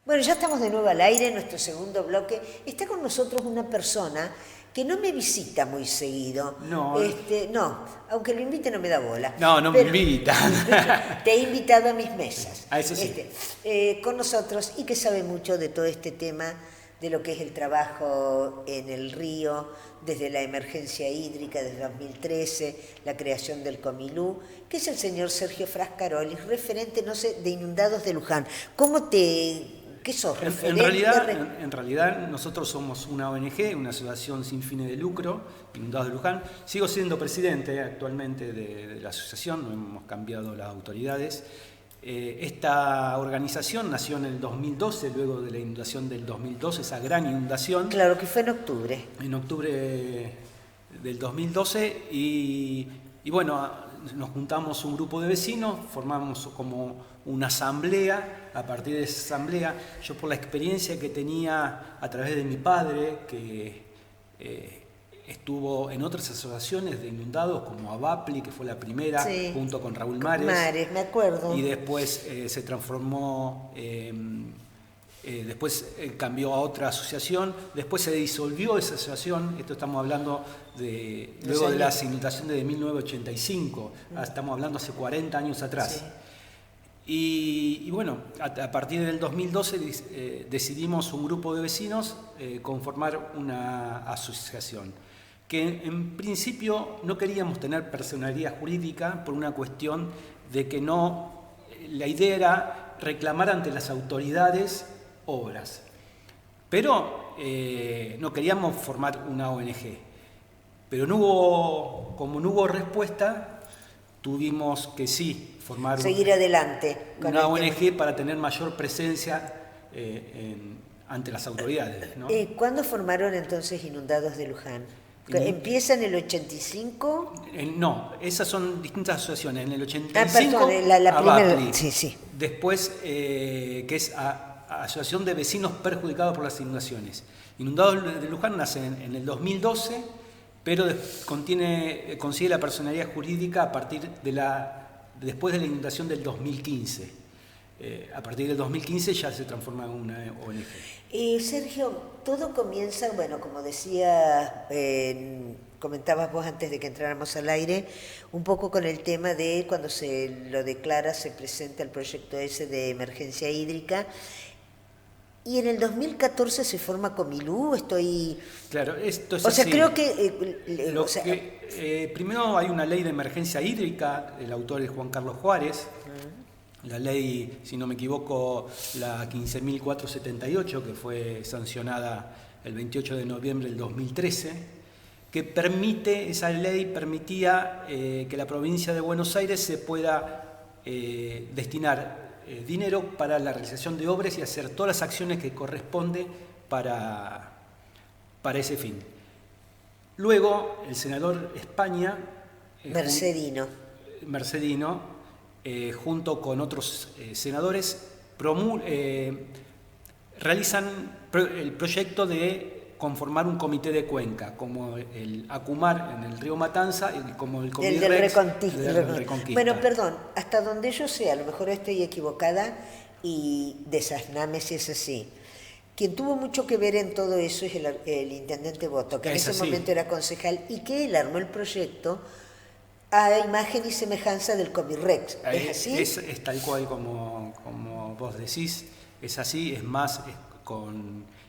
Bueno, ya estamos de nuevo al aire, en nuestro segundo bloque. Está con nosotros una persona que no me visita muy seguido. No. No, aunque lo invite no me da bola. No me invita. Te he invitado a mis mesas. A eso sí. Con nosotros y que sabe mucho de todo este tema, de lo que es el trabajo en el río, desde la emergencia hídrica desde 2013, la creación del Comilú, que es el señor Sergio Frascarolis, referente, no sé, de Inundados de Luján. ¿Qué sos? En realidad nosotros somos una ONG, una asociación sin fines de lucro, Inundados de Luján. Sigo siendo presidente actualmente de la asociación, no hemos cambiado las autoridades. Esta organización nació en el 2012, luego de la inundación del 2012, esa gran inundación. Claro, que fue en octubre. En octubre del 2012 y bueno, nos juntamos un grupo de vecinos, formamos como una asamblea. A partir de esa asamblea, yo por la experiencia que tenía a través de mi padre, que estuvo en otras asociaciones de inundados como ABAPLI, que fue la primera, sí, junto con Raúl Mares. Mares, me acuerdo. Y después se transformó, después cambió a otra asociación, después se disolvió esa asociación. Esto estamos hablando luego de la inundaciones de 1985, estamos hablando hace 40 años atrás. Sí. Y bueno, a partir del 2012 decidimos un grupo de vecinos conformar una asociación que en principio no queríamos tener personalidad jurídica por una cuestión de que la idea era reclamar ante las autoridades obras, pero no queríamos formar una ONG. Pero como no hubo respuesta, tuvimos que formar adelante con una ONG para tener mayor presencia ante las autoridades, ¿no? ¿Cuándo formaron entonces Inundados de Luján? ¿Empieza en el 85? No, esas son distintas asociaciones. En el 85, la ABAPLI. primera, sí. Después, que es Asociación de Vecinos Perjudicados por las Inundaciones. Inundados de Luján nace en el 2012, pero consigue la personalidad jurídica a partir después de la inundación del 2015. A partir del 2015 ya se transforma en una ONG. Sergio, todo comienza, bueno, como decía, comentabas vos antes de que entráramos al aire, un poco con el tema de cuando se lo declara, se presenta el proyecto ese de emergencia hídrica. Y en el 2014 se forma Comilú, Claro, esto es así. O sea, creo que... primero hay una ley de emergencia hídrica, el autor es Juan Carlos Juárez, la ley, si no me equivoco, la 15.478, que fue sancionada el 28 de noviembre del 2013, que esa ley permitía que la provincia de Buenos Aires se pueda destinar dinero para la realización de obras y hacer todas las acciones que corresponde para ese fin. Luego, el senador España, Mercedino, junto con otros senadores, realizan el proyecto de conformar un comité de cuenca, como el ACUMAR en el río Matanza y como el Comirex del Reconquista. Bueno, perdón, hasta donde yo sé, a lo mejor estoy equivocada y desazname si es así. Quien tuvo mucho que ver en todo eso es el intendente Boto, que en ese momento era concejal y que él armó el proyecto a imagen y semejanza del Comirex. ¿Es así? Es tal cual como vos decís, es así, es más,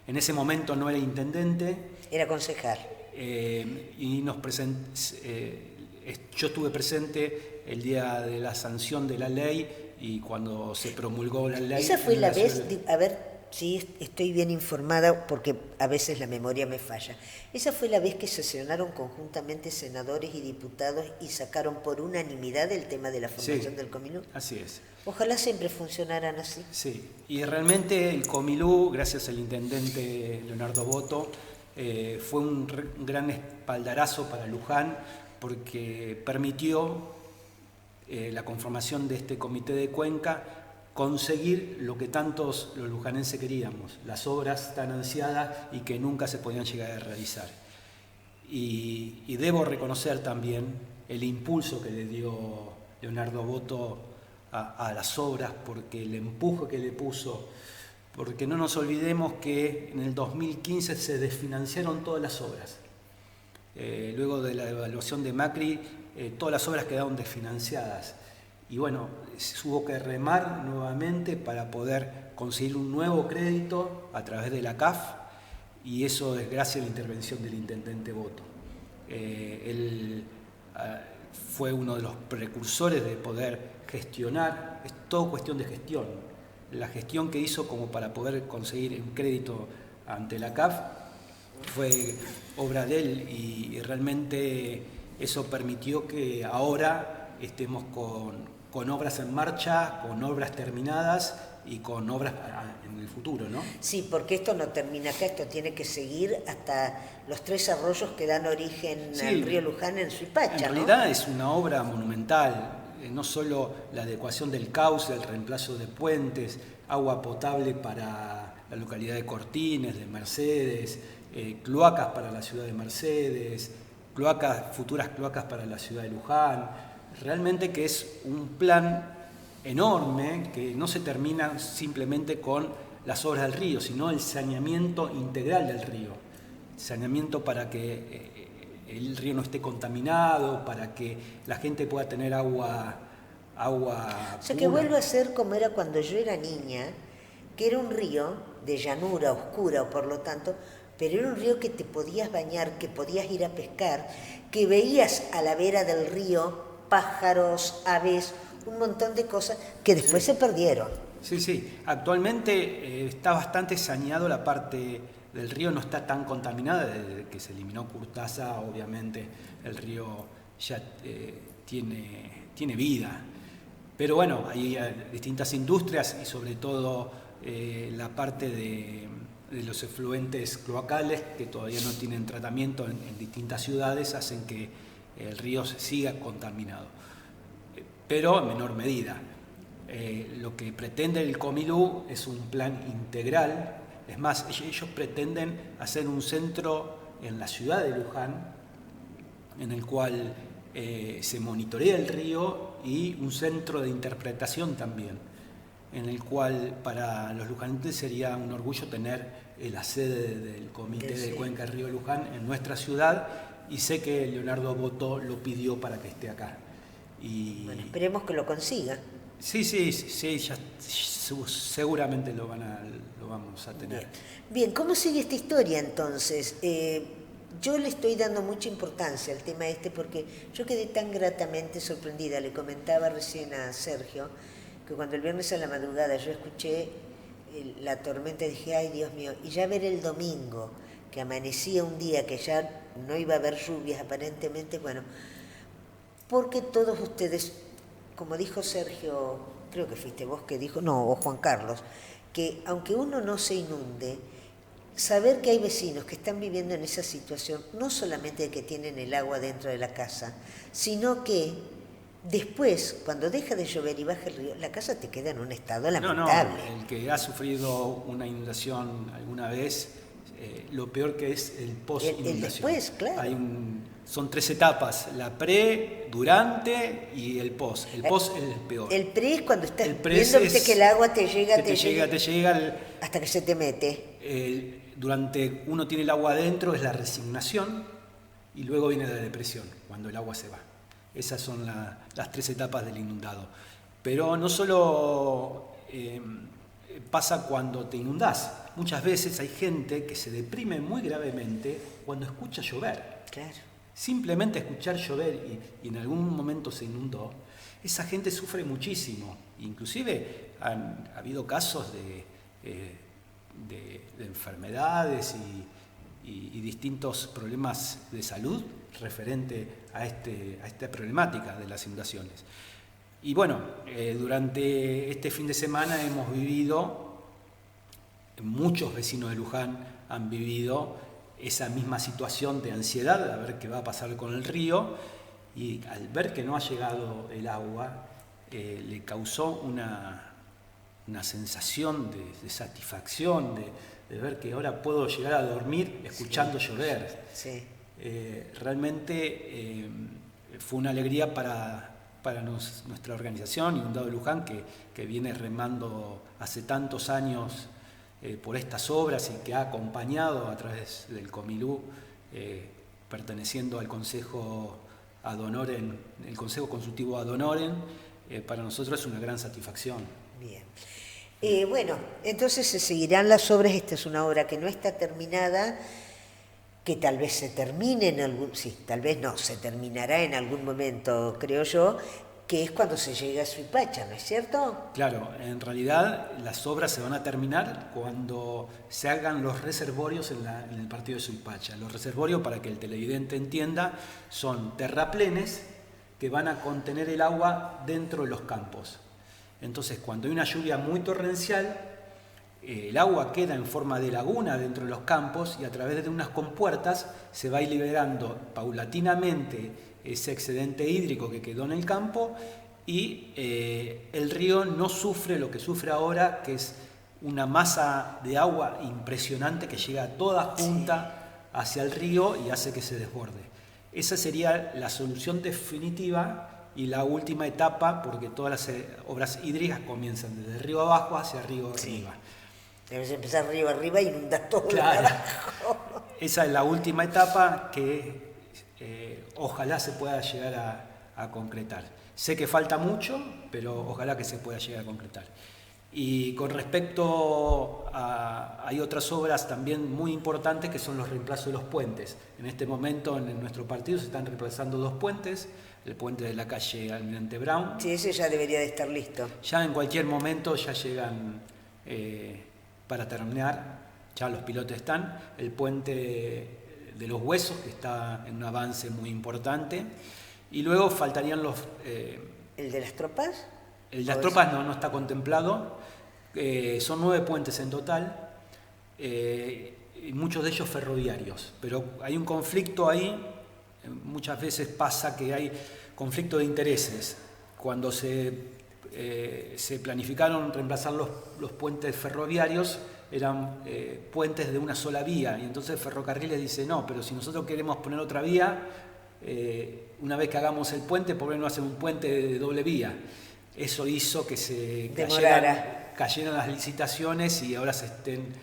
en ese momento no era intendente. Era concejal. Y yo estuve presente el día de la sanción de la ley y cuando se promulgó la ley. Esa fue la vez, a ver si estoy bien informada porque a veces la memoria me falla. Esa fue la vez que sesionaron conjuntamente senadores y diputados y sacaron por unanimidad el tema de la formación del Comilú. Así es. Ojalá siempre funcionaran así. Sí, y realmente el Comilú, gracias al intendente Leonardo Boto, fue un gran espaldarazo para Luján porque permitió la conformación de este comité de cuenca, conseguir lo que tantos los lujanenses queríamos, las obras tan ansiadas y que nunca se podían llegar a realizar. Y debo reconocer también el impulso que le dio Leonardo Boto a las obras, porque el empuje que le puso porque no nos olvidemos que en el 2015 se desfinanciaron todas las obras. Luego de la devaluación de Macri, todas las obras quedaron desfinanciadas. Y bueno, hubo que remar nuevamente para poder conseguir un nuevo crédito a través de la CAF, y eso es gracias a la intervención del intendente Boto. Él fue uno de los precursores de poder gestionar, es todo cuestión de gestión. La gestión que hizo como para poder conseguir un crédito ante la CAF fue obra de él, y realmente eso permitió que ahora estemos con obras en marcha, con obras terminadas y con obras en el futuro, ¿no? Sí, porque esto no termina acá, esto tiene que seguir hasta los 3 arroyos que dan origen al río Luján en Suipacha, en realidad es una obra monumental, no solo la adecuación del cauce, el reemplazo de puentes, agua potable para la localidad de Cortines, de Mercedes, cloacas para la ciudad de Mercedes, futuras cloacas para la ciudad de Luján. Realmente que es un plan enorme que no se termina simplemente con las obras del río, sino el saneamiento integral del río. Saneamiento para que el río no esté contaminado, para que la gente pueda tener agua O sea, que pura. vuelva a ser como era cuando yo era niña, que era un río de llanura oscura, o por lo tanto, pero era un río que te podías bañar, que podías ir a pescar, que veías a la vera del río pájaros, aves, un montón de cosas que después se perdieron. Sí. Actualmente está bastante saneado, la parte del río no está tan contaminada. Desde que se eliminó Curtaza, obviamente el río ya tiene vida. Pero bueno, hay distintas industrias y sobre todo la parte de los efluentes cloacales que todavía no tienen tratamiento en distintas ciudades, hacen que el río siga contaminado, pero en menor medida. Lo que pretende el Comilú es un plan integral. Es más, ellos pretenden hacer un centro en la ciudad de Luján, en el cual se monitorea el río, y un centro de interpretación también, en el cual para los lujanenses sería un orgullo tener la sede del Comité de Cuenca Río Luján en nuestra ciudad, y sé que Leonardo Boto lo pidió para que esté acá. Bueno, esperemos que lo consiga. Sí, ya seguramente lo vamos a tener. Bien, ¿cómo sigue esta historia entonces? Yo le estoy dando mucha importancia al tema porque yo quedé tan gratamente sorprendida. Le comentaba recién a Sergio que cuando el viernes a la madrugada yo escuché la tormenta, dije, ay Dios mío, y ya ver el domingo, que amanecía un día que ya no iba a haber lluvias aparentemente, bueno, porque todos ustedes, como dijo Sergio, creo que fuiste vos que dijo, no, o Juan Carlos, que aunque uno no se inunde, saber que hay vecinos que están viviendo en esa situación, no solamente de que tienen el agua dentro de la casa, sino que después, cuando deja de llover y baja el río, la casa te queda en un estado lamentable. No, el que ha sufrido una inundación alguna vez, lo peor que es el post-inundación. El después, claro. Son 3 etapas: la pre, durante y el post. El post es el peor. El pre es cuando estás viendo que el agua te llega hasta que se te mete. Durante uno tiene el agua adentro, es la resignación, y luego viene la depresión, cuando el agua se va. Esas son las 3 etapas del inundado. Pero no solo pasa cuando te inundás. Muchas veces hay gente que se deprime muy gravemente cuando escucha llover. Claro. Simplemente escuchar llover y en algún momento se inundó, esa gente sufre muchísimo. Inclusive ha habido casos de enfermedades y distintos problemas de salud referente a esta problemática de las inundaciones. Y bueno, durante este fin de semana hemos vivido, muchos vecinos de Luján han vivido esa misma situación de ansiedad a ver qué va a pasar con el río, y al ver que no ha llegado el agua, le causó una sensación de satisfacción, de ver que ahora puedo llegar a dormir escuchando llover. Sí. Realmente fue una alegría para nuestra organización Inundado Luján, que viene remando hace tantos años por estas obras y que ha acompañado a través del Comilú, perteneciendo al Consejo Ad Honorem, el Consejo Consultivo Ad Honorem, para nosotros es una gran satisfacción. Bien. Bueno, entonces se seguirán las obras. Esta es una obra que no está terminada, que tal vez se termine en algún... Sí, tal vez no, se terminará en algún momento, creo yo, que es cuando se llegue a Suipacha, ¿no es cierto? Claro, en realidad las obras se van a terminar cuando se hagan los reservorios en el partido de Suipacha. Los reservorios, para que el televidente entienda, son terraplenes que van a contener el agua dentro de los campos. Entonces, cuando hay una lluvia muy torrencial, el agua queda en forma de laguna dentro de los campos y a través de unas compuertas se va a ir liberando paulatinamente ese excedente hídrico que quedó en el campo y el río no sufre lo que sufre ahora, que es una masa de agua impresionante que llega toda junta hacia el río y hace que se desborde. Esa sería la solución definitiva y la última etapa, porque todas las obras hídricas comienzan desde río abajo hacia río arriba. Debes empezar río arriba y inundar todo. Claro. Esa es la última etapa que ojalá se pueda llegar a concretar. Sé que falta mucho, pero ojalá que se pueda llegar a concretar. Y con respecto a... hay otras obras también muy importantes que son los reemplazos de los puentes. En este momento en nuestro partido se están reemplazando 2 puentes, el puente de la calle Almirante Brown. Sí, ese ya debería de estar listo. Ya en cualquier momento ya llegan para terminar, ya los pilotes están. El puente de los Huesos, que está en un avance muy importante. Y luego faltarían los... ¿El de las tropas? El de las tropas no está contemplado. Son 9 puentes en total, y muchos de ellos ferroviarios. Pero hay un conflicto ahí, muchas veces pasa que hay conflicto de intereses. Cuando se planificaron reemplazar los puentes ferroviarios, eran puentes de una sola vía, y entonces Ferrocarriles dice, no, pero si nosotros queremos poner otra vía, una vez que hagamos el puente, ¿por qué no hacer un puente de doble vía? Eso hizo que se cayeran las licitaciones y ahora se estén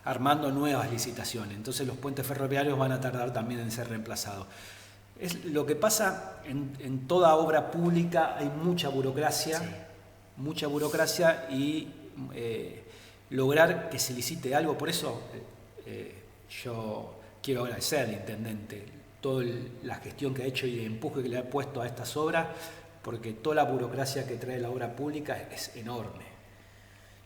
armando nuevas licitaciones. Entonces los puentes ferroviarios van a tardar también en ser reemplazados. Es lo que pasa en toda obra pública, hay mucha burocracia, y lograr que se licite algo. Por eso yo quiero agradecer al intendente toda la gestión que ha hecho y el empuje que le ha puesto a estas obras, porque toda la burocracia que trae la obra pública es enorme.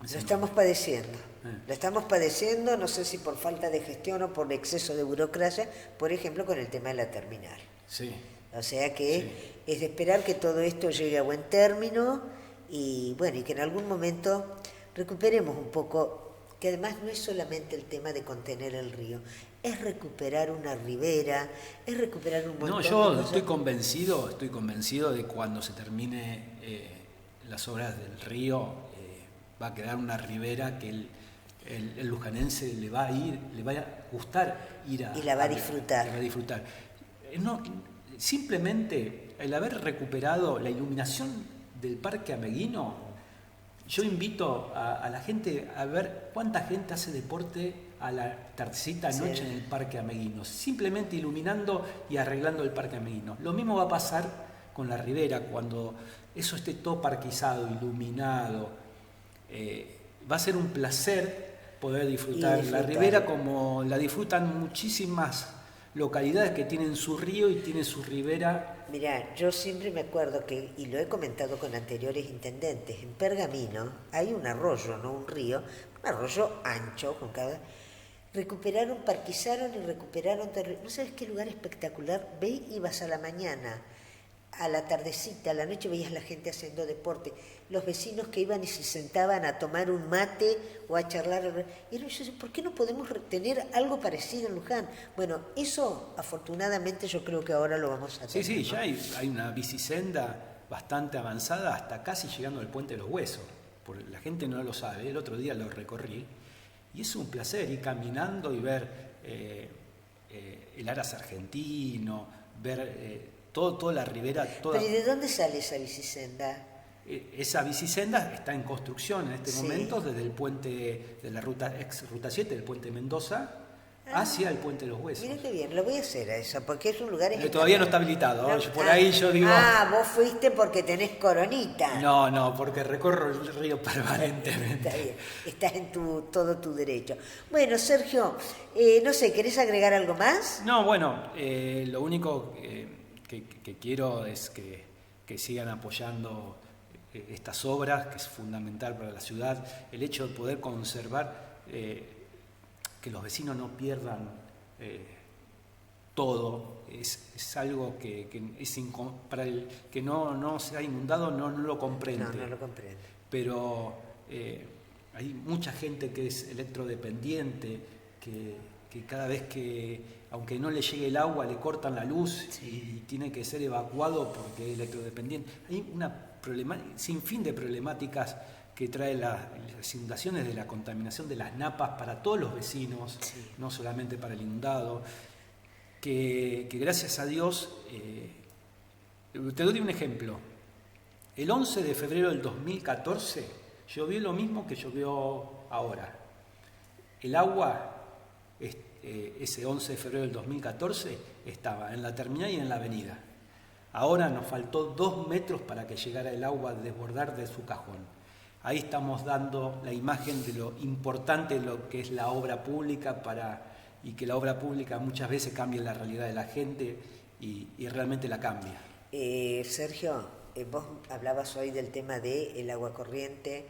Lo estamos padeciendo, no sé si por falta de gestión o por exceso de burocracia, por ejemplo, con el tema de la terminal. Sí. O sea que es de esperar que todo esto llegue a buen término y bueno, y que en algún momento recuperemos un poco, que además no es solamente el tema de contener el río, es recuperar una ribera, es recuperar un montón de cosas. Estoy convencido de cuando se termine las obras del río, va a quedar una ribera que el lujanense le va a gustar ir a... Y la va a disfrutar. La va a disfrutar. No, simplemente el haber recuperado la iluminación del Parque Ameguino, yo invito a la gente a ver cuánta gente hace deporte a la tardecita noche en el Parque Ameguino, simplemente iluminando y arreglando el Parque Ameguino. Lo mismo va a pasar con la ribera, cuando eso esté todo parquizado, iluminado. Va a ser un placer poder disfrutar la ribera como la disfrutan muchísimas localidades que tienen su río y tienen su ribera. Mirá, yo siempre me acuerdo que, y lo he comentado con anteriores intendentes, en Pergamino hay un arroyo, no un río, un arroyo ancho, parquizaron y recuperaron, no sabes qué lugar espectacular, ve y vas a la mañana, a la tardecita, a la noche veías la gente haciendo deporte, los vecinos que iban y se sentaban a tomar un mate o a charlar. Y yo decía, ¿por qué no podemos tener algo parecido en Luján? Bueno, eso afortunadamente yo creo que ahora lo vamos a tener. Sí, ya hay una bicisenda bastante avanzada, hasta casi llegando al Puente de los Huesos. La gente no lo sabe, el otro día lo recorrí, y es un placer ir caminando y ver el Aras argentino, ver toda la ribera. ¿Pero y de dónde sale esa bicisenda? esa bicisenda está en construcción en este momento desde el puente de la ruta 7, del puente Mendoza, hacia el puente de los Huesos. Mira qué bien, lo voy a hacer a eso, porque es un lugar... Todavía no está habilitado, por ahí yo digo... vos fuiste porque tenés coronita. No, porque recorro el río permanentemente. Está bien, estás en todo tu derecho. Bueno, Sergio, no sé, ¿querés agregar algo más? No, bueno, lo único que quiero es que sigan apoyando estas obras, que es fundamental para la ciudad, el hecho de poder conservar... que los vecinos no pierdan todo, es algo que para el que no se ha inundado no lo comprende. No lo comprende. Pero hay mucha gente que es electrodependiente, que cada vez que, aunque no le llegue el agua, le cortan la luz y tiene que ser evacuado porque es electrodependiente. Hay sin fin de problemáticas que trae las inundaciones, de la contaminación de las napas para todos los vecinos, no solamente para el inundado, que gracias a Dios, te doy un ejemplo, el 11 de febrero del 2014 llovió lo mismo que llovió ahora. El agua, ese 11 de febrero del 2014, estaba en la terminal y en la avenida. Ahora nos faltó 2 metros para que llegara el agua a desbordar de su cajón. Ahí estamos dando la imagen de lo importante de lo que es la obra pública y que la obra pública muchas veces cambia la realidad de la gente y realmente la cambia. Sergio, vos hablabas hoy del tema del agua corriente,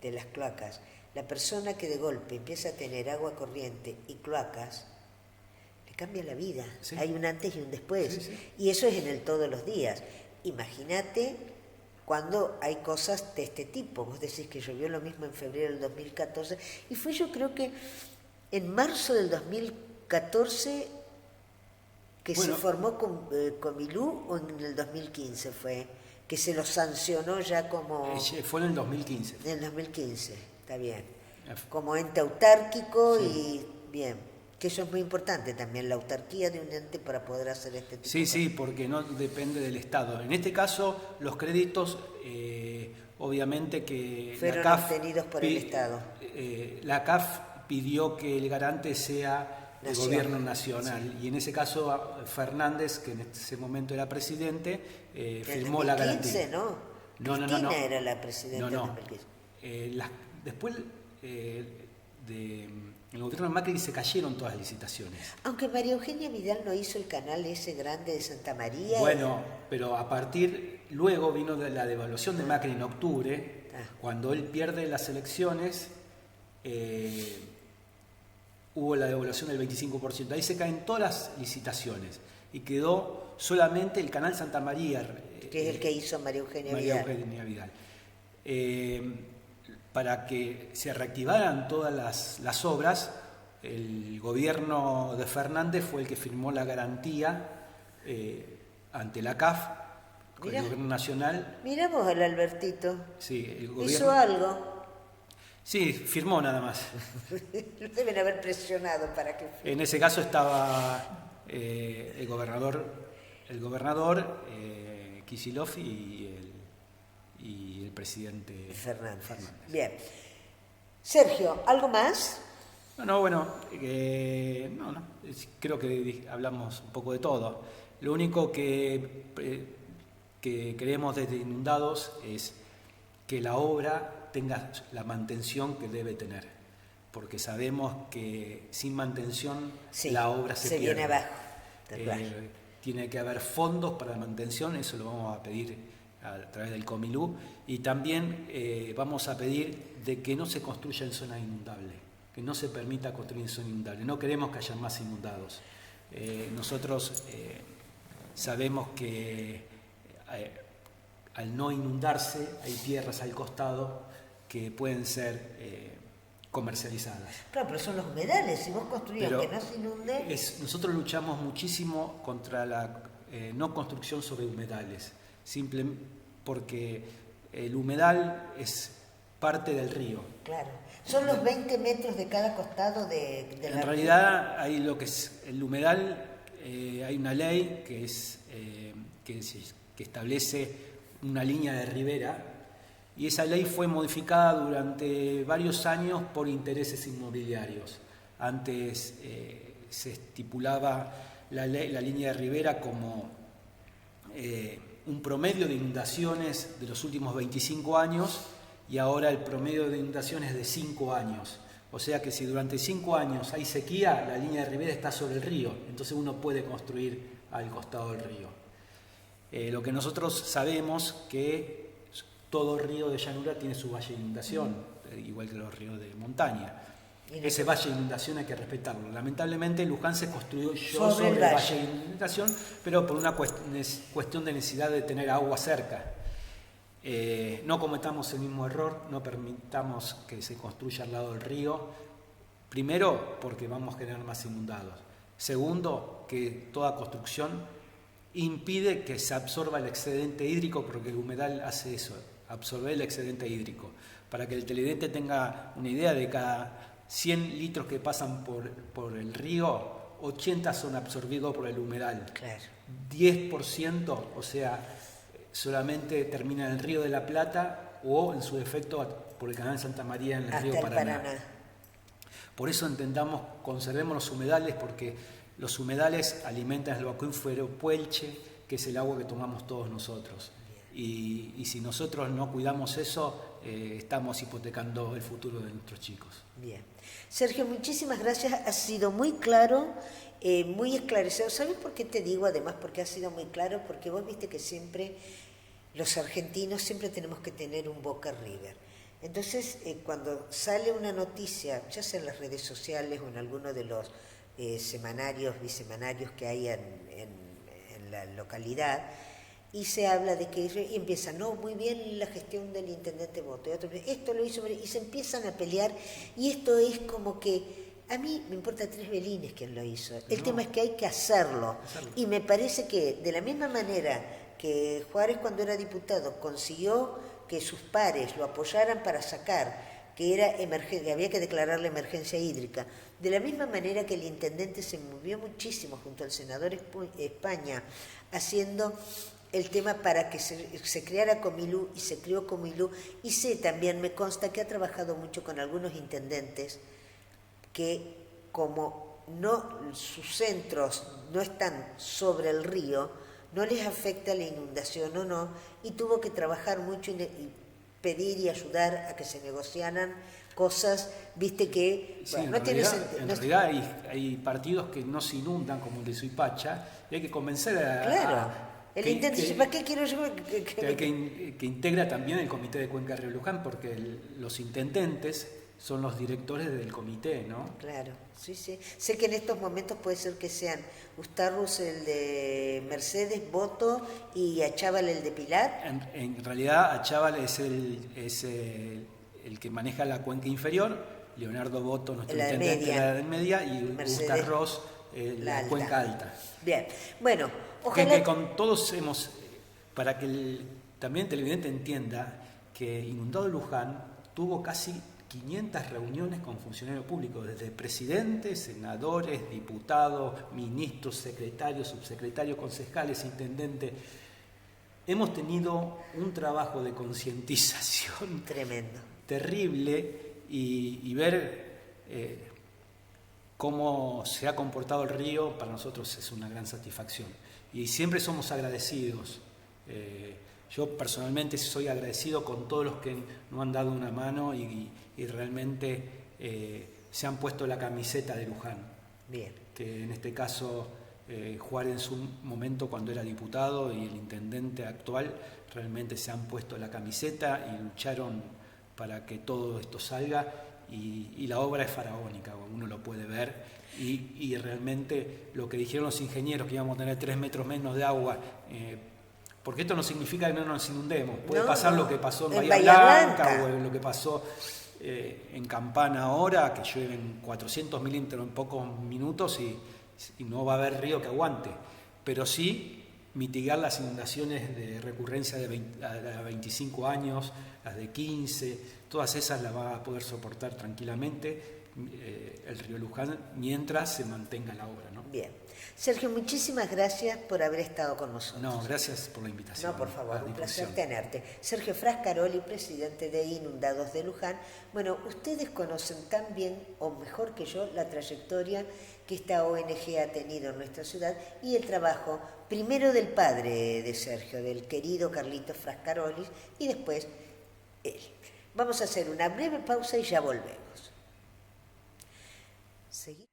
de las cloacas. La persona que de golpe empieza a tener agua corriente y cloacas, le cambia la vida. Sí. Hay un antes y un después. Sí. Y eso es en el todos los días. Imagínate cuando hay cosas de este tipo. Vos decís que llovió lo mismo en febrero del 2014, y fue, yo creo que en marzo del 2014 que se formó Comilú, o en el 2015 fue, que se lo sancionó ya como... Fue en el 2015. En el 2015, está bien. Como ente autárquico y bien. Que eso es muy importante también, la autarquía de un ente para poder hacer este tipo de cosas. Sí, porque no depende del Estado. En este caso, los créditos, obviamente que fueron obtenidos por el Estado. La CAF pidió que el garante sea el gobierno nacional. Sí. Y en ese caso, Fernández, que en ese momento era presidente, firmó la garantía. ¿No? Cristina era la presidenta en 2015. Después en el gobierno de Macri se cayeron todas las licitaciones. Aunque María Eugenia Vidal no hizo el canal ese grande de Santa María. Bueno, pero luego vino la devaluación de Macri en octubre, cuando él pierde las elecciones, hubo la devaluación del 25%. Ahí se caen todas las licitaciones y quedó solamente el canal Santa María. Que es el que hizo María Eugenia Vidal. Para que se reactivaran todas las obras, el gobierno de Fernández fue el que firmó la garantía ante la CAF, con el gobierno nacional. Mirá vos el Albertito. Sí, el gobierno... ¿Hizo algo? Sí, firmó nada más. Lo deben haber presionado para que... En ese caso estaba el gobernador Kicillof y el presidente Fernández. Bien. Sergio, ¿algo más? Creo que hablamos un poco de todo. Lo único que queremos desde Inundados es que la obra tenga la mantención que debe tener, porque sabemos que sin mantención la obra se pierde. Viene abajo. Tiene que haber fondos para la mantención, eso lo vamos a pedir a través del Comilú, y también vamos a pedir de que no se construya en zona inundable, que no se permita construir en zona inundable. No queremos que haya más inundados. Nosotros sabemos que al no inundarse hay tierras al costado que pueden ser comercializadas. Claro, pero son los humedales, si vos construís que no se inunde... Nosotros luchamos muchísimo contra la no construcción sobre humedales, porque el humedal es parte del río. Claro, son los 20 metros de cada costado de la... En realidad, hay lo que es el humedal, hay una ley que establece una línea de ribera Y esa ley fue modificada durante varios años por intereses inmobiliarios. Antes se estipulaba la línea de ribera como un promedio de inundaciones de los últimos 25 años y ahora el promedio de inundaciones es de 5 años. O sea que si durante 5 años hay sequía, la línea de ribera está sobre el río, entonces uno puede construir al costado del río. Lo que nosotros sabemos que todo río de llanura tiene su valle de inundación, igual que los ríos de montaña. Ese valle de inundación hay que respetarlo. Lamentablemente Luján se construyó sobre el valle de inundación, pero por una cuestión de necesidad de tener agua cerca. No cometamos el mismo error, no permitamos que se construya al lado del río. Primero, porque vamos a generar más inundados. Segundo, que toda construcción impide que se absorba el excedente hídrico, porque el humedal hace eso, absorber el excedente hídrico. Para que el televidente tenga una idea, de cada 100 litros que pasan por el río, 80 son absorbidos por el humedal. Claro. 10%, o sea, solamente termina en el río de la Plata o, en su defecto, por el canal Santa María en el río Paraná. Por eso intentamos conservemos los humedales, porque los humedales alimentan el acuífero Puelche, que es el agua que tomamos todos nosotros. Y si nosotros no cuidamos eso, estamos hipotecando el futuro de nuestros chicos. Bien. Sergio, muchísimas gracias. Has sido muy claro, muy esclarecedor. ¿Sabes por qué te digo además? Porque has sido muy claro, porque vos viste que siempre los argentinos siempre tenemos que tener un Boca River. Entonces, cuando sale una noticia, ya sea en las redes sociales o en alguno de los semanarios, bisemanarios que hay en la localidad, y se habla de que y empieza, no, muy bien la gestión del intendente Boto, y otro, esto lo hizo, y se empiezan a pelear, y esto es como que, a mí me importa 3 velines quién lo hizo, el tema es que hay que hacerlo, y me parece que de la misma manera que Juárez cuando era diputado consiguió que sus pares lo apoyaran para sacar, que era emergencia, había que declarar la emergencia hídrica, de la misma manera que el intendente se movió muchísimo junto al senador España, haciendo el tema para que se creara Comilú, y se creó Comilú, y sé también, me consta que ha trabajado mucho con algunos intendentes que como sus centros no están sobre el río, no les afecta la inundación o no, y tuvo que trabajar mucho y pedir y ayudar a que se negociaran cosas, viste que sí, bueno, no tiene sentido. En realidad hay partidos que no se inundan, como el de Suipacha, y hay que convencer a... Claro. El intendente dice, ¿para qué quiero yo? Que integra también el comité de Cuenca Río Luján, porque los intendentes son los directores del comité, ¿no? Claro, sí, sí. Sé que en estos momentos puede ser que sean Ustarrus el de Mercedes, Boto, y Achával el de Pilar. En realidad Achával es el que maneja la cuenca inferior, Leonardo Boto, nuestro intendente de la media, y Ustarrus la cuenca alta. Bien, bueno, ojalá... Que con todos para que también el televidente entienda que Inundado Luján tuvo casi 500 reuniones con funcionarios públicos, desde presidentes, senadores, diputados, ministros, secretarios, subsecretarios, concejales, intendentes. Hemos tenido un trabajo de concientización tremendo, terrible, y ver cómo se ha comportado el río para nosotros es una gran satisfacción. Y siempre somos agradecidos. Yo personalmente soy agradecido con todos los que nos han dado una mano y realmente se han puesto la camiseta de Luján. Bien. Que en este caso Juárez en su momento cuando era diputado y el intendente actual realmente se han puesto la camiseta y lucharon para que todo esto salga, y la obra es faraónica, uno lo puede ver, y realmente lo que dijeron los ingenieros, que íbamos a tener 3 metros menos de agua, porque esto no significa que no nos inundemos, puede pasar lo que pasó en Bahía Blanca o lo que pasó en Campana ahora, que llueven 400 milímetros en pocos minutos y no va a haber río que aguante, pero sí mitigar las inundaciones de recurrencia de 25 años, las de 15, todas esas las va a poder soportar tranquilamente el río Luján mientras se mantenga la obra, ¿no? Bien. Sergio, muchísimas gracias por haber estado con nosotros. No, gracias por la invitación. No, por favor, un placer tenerte. Sergio Frascaroli, presidente de Inundados de Luján. Bueno, ustedes conocen tan bien, o mejor que yo, la trayectoria que esta ONG ha tenido en nuestra ciudad y el trabajo, primero del padre de Sergio, del querido Carlitos Frascaroli, y después él. Vamos a hacer una breve pausa y ya volvemos. Seguimos.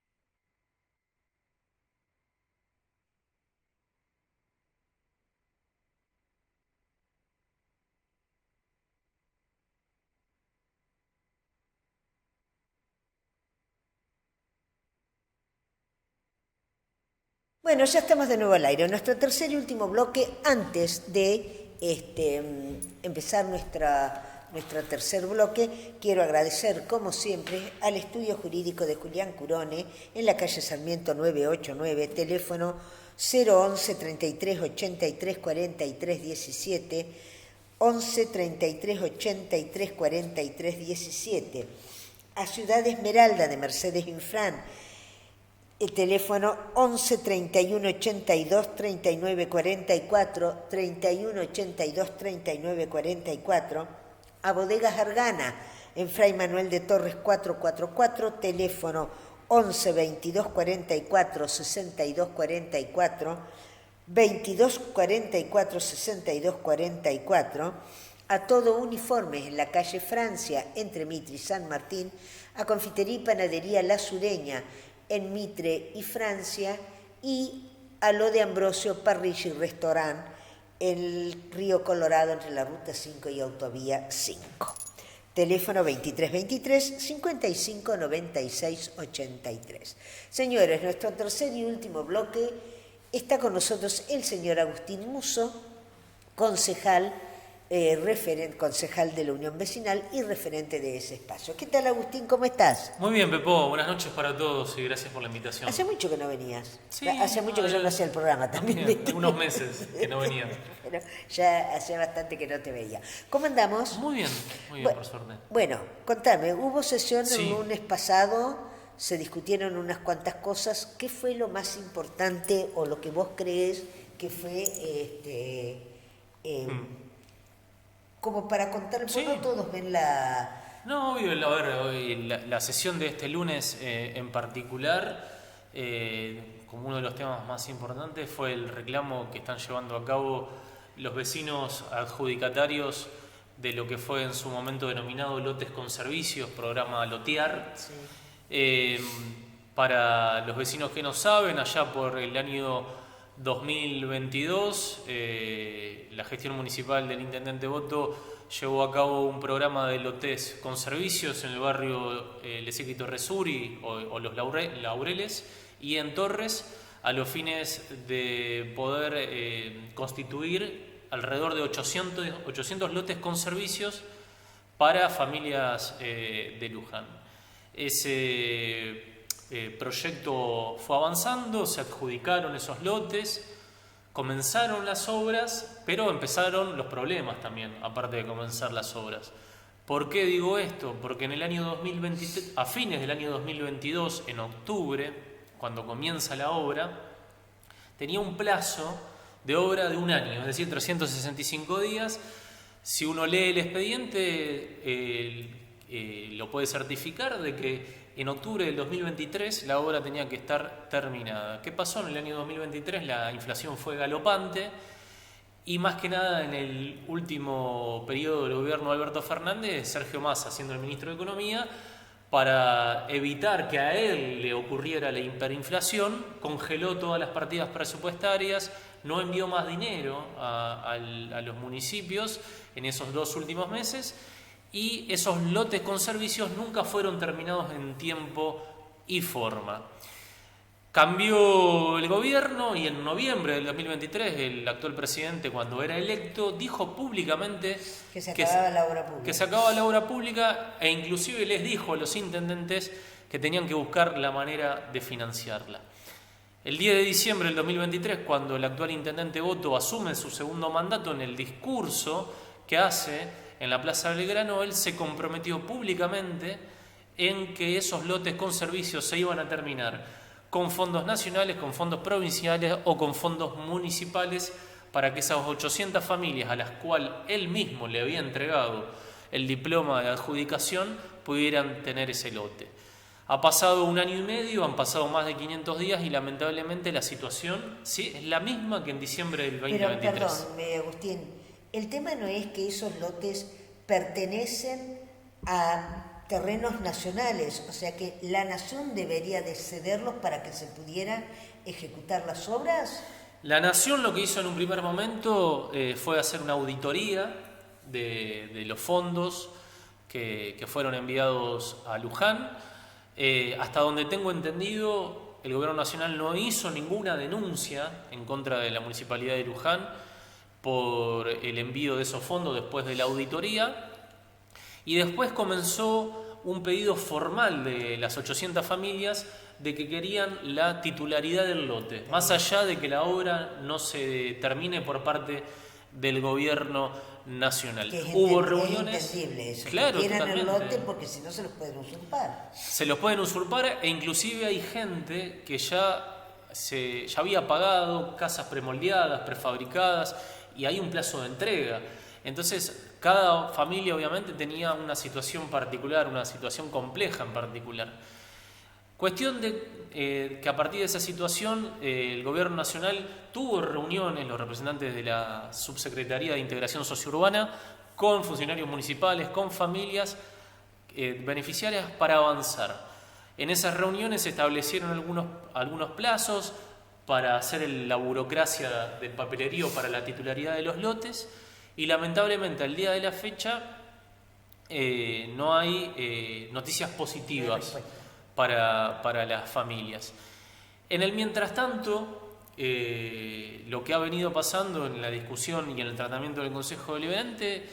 Bueno, ya estamos de nuevo al aire. Nuestro tercer y último bloque, antes de empezar nuestro tercer bloque, quiero agradecer, como siempre, al estudio jurídico de Julián Curone, en la calle Sarmiento 989, teléfono 011 33 83 43 17, 11 33 83 43 17. A Ciudad Esmeralda de Mercedes Infran, el teléfono 11 31 82 39 44, 31 82 39 44. A Bodegas Argana, en Fray Manuel de Torres 444, teléfono 11 22 44 62 44, 22 44 62 44. A Todo Uniformes, en la calle Francia, entre Mitre y San Martín. A Confitería y Panadería La Sureña, en Mitre y Francia, y a Lo de Ambrosio Parrilla y Restaurant, en el Río Colorado, entre la Ruta 5 y Autovía 5. Teléfono 2323 55 96 83. Señores, nuestro tercer y último bloque, está con nosotros el señor Agustín Musso, concejal concejal de la Unión Vecinal y referente de ese espacio. ¿Qué tal, Agustín? ¿Cómo estás? Muy bien, Pepo. Buenas noches para todos y gracias por la invitación. Hace mucho que no venías. Sí, hace mucho que yo no hacía el programa también. Unos meses que no venía. Pero ya hacía bastante que no te veía. ¿Cómo andamos? Muy bien, por suerte. Bueno, contame, hubo sesión Sí. el lunes pasado, se discutieron unas cuantas cosas. ¿Qué fue lo más importante o lo que vos crees que fue como para contar? Sí. No todos ven la... No, obvio, a ver, hoy la sesión de este lunes en particular, como uno de los temas más importantes, fue el reclamo que están llevando a cabo los vecinos adjudicatarios de lo que fue en su momento denominado lotes con servicios, programa Lotear. Sí. Para los vecinos que no saben, allá por el año 2022, la gestión municipal del intendente Boto llevó a cabo un programa de lotes con servicios en el barrio Leseque y Torresuri o Los Laureles y en Torres, a los fines de poder constituir alrededor de 800 lotes con servicios para familias de Luján. Ese proyecto fue avanzando, se adjudicaron esos lotes, comenzaron las obras, pero empezaron los problemas también, aparte de comenzar las obras. ¿Por qué digo esto? Porque en el año 2023, a fines del año 2022, en octubre, cuando comienza la obra, tenía un plazo de obra de un año, es decir, 365 días. Si uno lee el expediente, lo puede certificar de que en octubre del 2023 la obra tenía que estar terminada. ¿Qué pasó? En el año 2023 la inflación fue galopante y más que nada en el último periodo del gobierno de Alberto Fernández, Sergio Massa, siendo el ministro de Economía, para evitar que a él le ocurriera la hiperinflación, congeló todas las partidas presupuestarias, no envió más dinero a los municipios en esos 2 últimos meses, y esos lotes con servicios nunca fueron terminados en tiempo y forma. Cambió el gobierno y en noviembre del 2023 el actual presidente, cuando era electo, dijo públicamente que se acababa la obra pública. Que se acababa la obra pública e inclusive les dijo a los intendentes que tenían que buscar la manera de financiarla. El 10 de diciembre del 2023, cuando el actual intendente Boto asume su segundo mandato, en el discurso que hace en la Plaza Belgrano, él se comprometió públicamente en que esos lotes con servicios se iban a terminar con fondos nacionales, con fondos provinciales o con fondos municipales, para que esas 800 familias a las cuales él mismo le había entregado el diploma de adjudicación pudieran tener ese lote. Ha pasado 1 año y medio, han pasado más de 500 días y lamentablemente la situación sí es la misma que en diciembre del 2023. Pero perdón, Agustín, el tema no es que esos lotes pertenecen a terrenos nacionales, o sea que la nación debería de cederlos para que se pudieran ejecutar las obras. La nación lo que hizo en un primer momento fue hacer una auditoría de los fondos que fueron enviados a Luján. Hasta donde tengo entendido, el Gobierno Nacional no hizo ninguna denuncia en contra de la Municipalidad de Luján por el envío de esos fondos después de la auditoría, y después comenzó un pedido formal de las 800 familias de que querían la titularidad del lote, más allá de que la obra no se termine por parte del Gobierno Nacional. Hubo reuniones. Es entendible eso. Claro, que quieran el totalmente. lote porque si no se los pueden usurpar. Se los pueden usurpar, e inclusive hay gente que ya había pagado casas premoldeadas, prefabricadas, y hay un plazo de entrega. Entonces, cada familia obviamente tenía una situación particular, una situación compleja en particular. Cuestión de que a partir de esa situación el Gobierno Nacional tuvo reuniones, los representantes de la Subsecretaría de Integración Sociourbana, con funcionarios municipales, con familias beneficiarias para avanzar. En esas reuniones se establecieron algunos plazos para hacer la burocracia del papelerío para la titularidad de los lotes, y lamentablemente al día de la fecha no hay noticias positivas para las familias. En el mientras tanto, lo que ha venido pasando en la discusión y en el tratamiento del Consejo Deliberante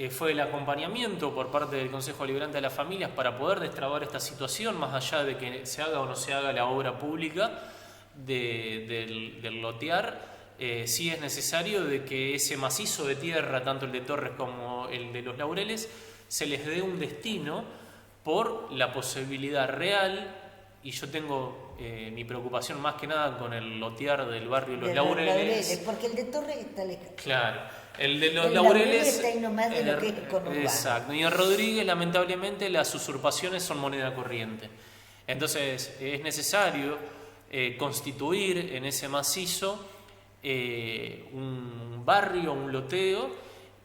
fue el acompañamiento por parte del Consejo Deliberante a las familias para poder destrabar esta situación, más allá de que se haga o no se haga la obra pública del lotear. Sí es necesario de que ese macizo de tierra, tanto el de Torres como el de Los Laureles, se les dé un destino por la posibilidad real, y yo tengo mi preocupación más que nada con el lotear del barrio Los Laureles. Porque el de Torres está lejos. Claro, el de Los el Laureles está ahí nomás de lo que es conurbano. Exacto, y en Rodríguez lamentablemente las usurpaciones son moneda corriente. Entonces es necesario constituir en ese macizo un barrio, un loteo,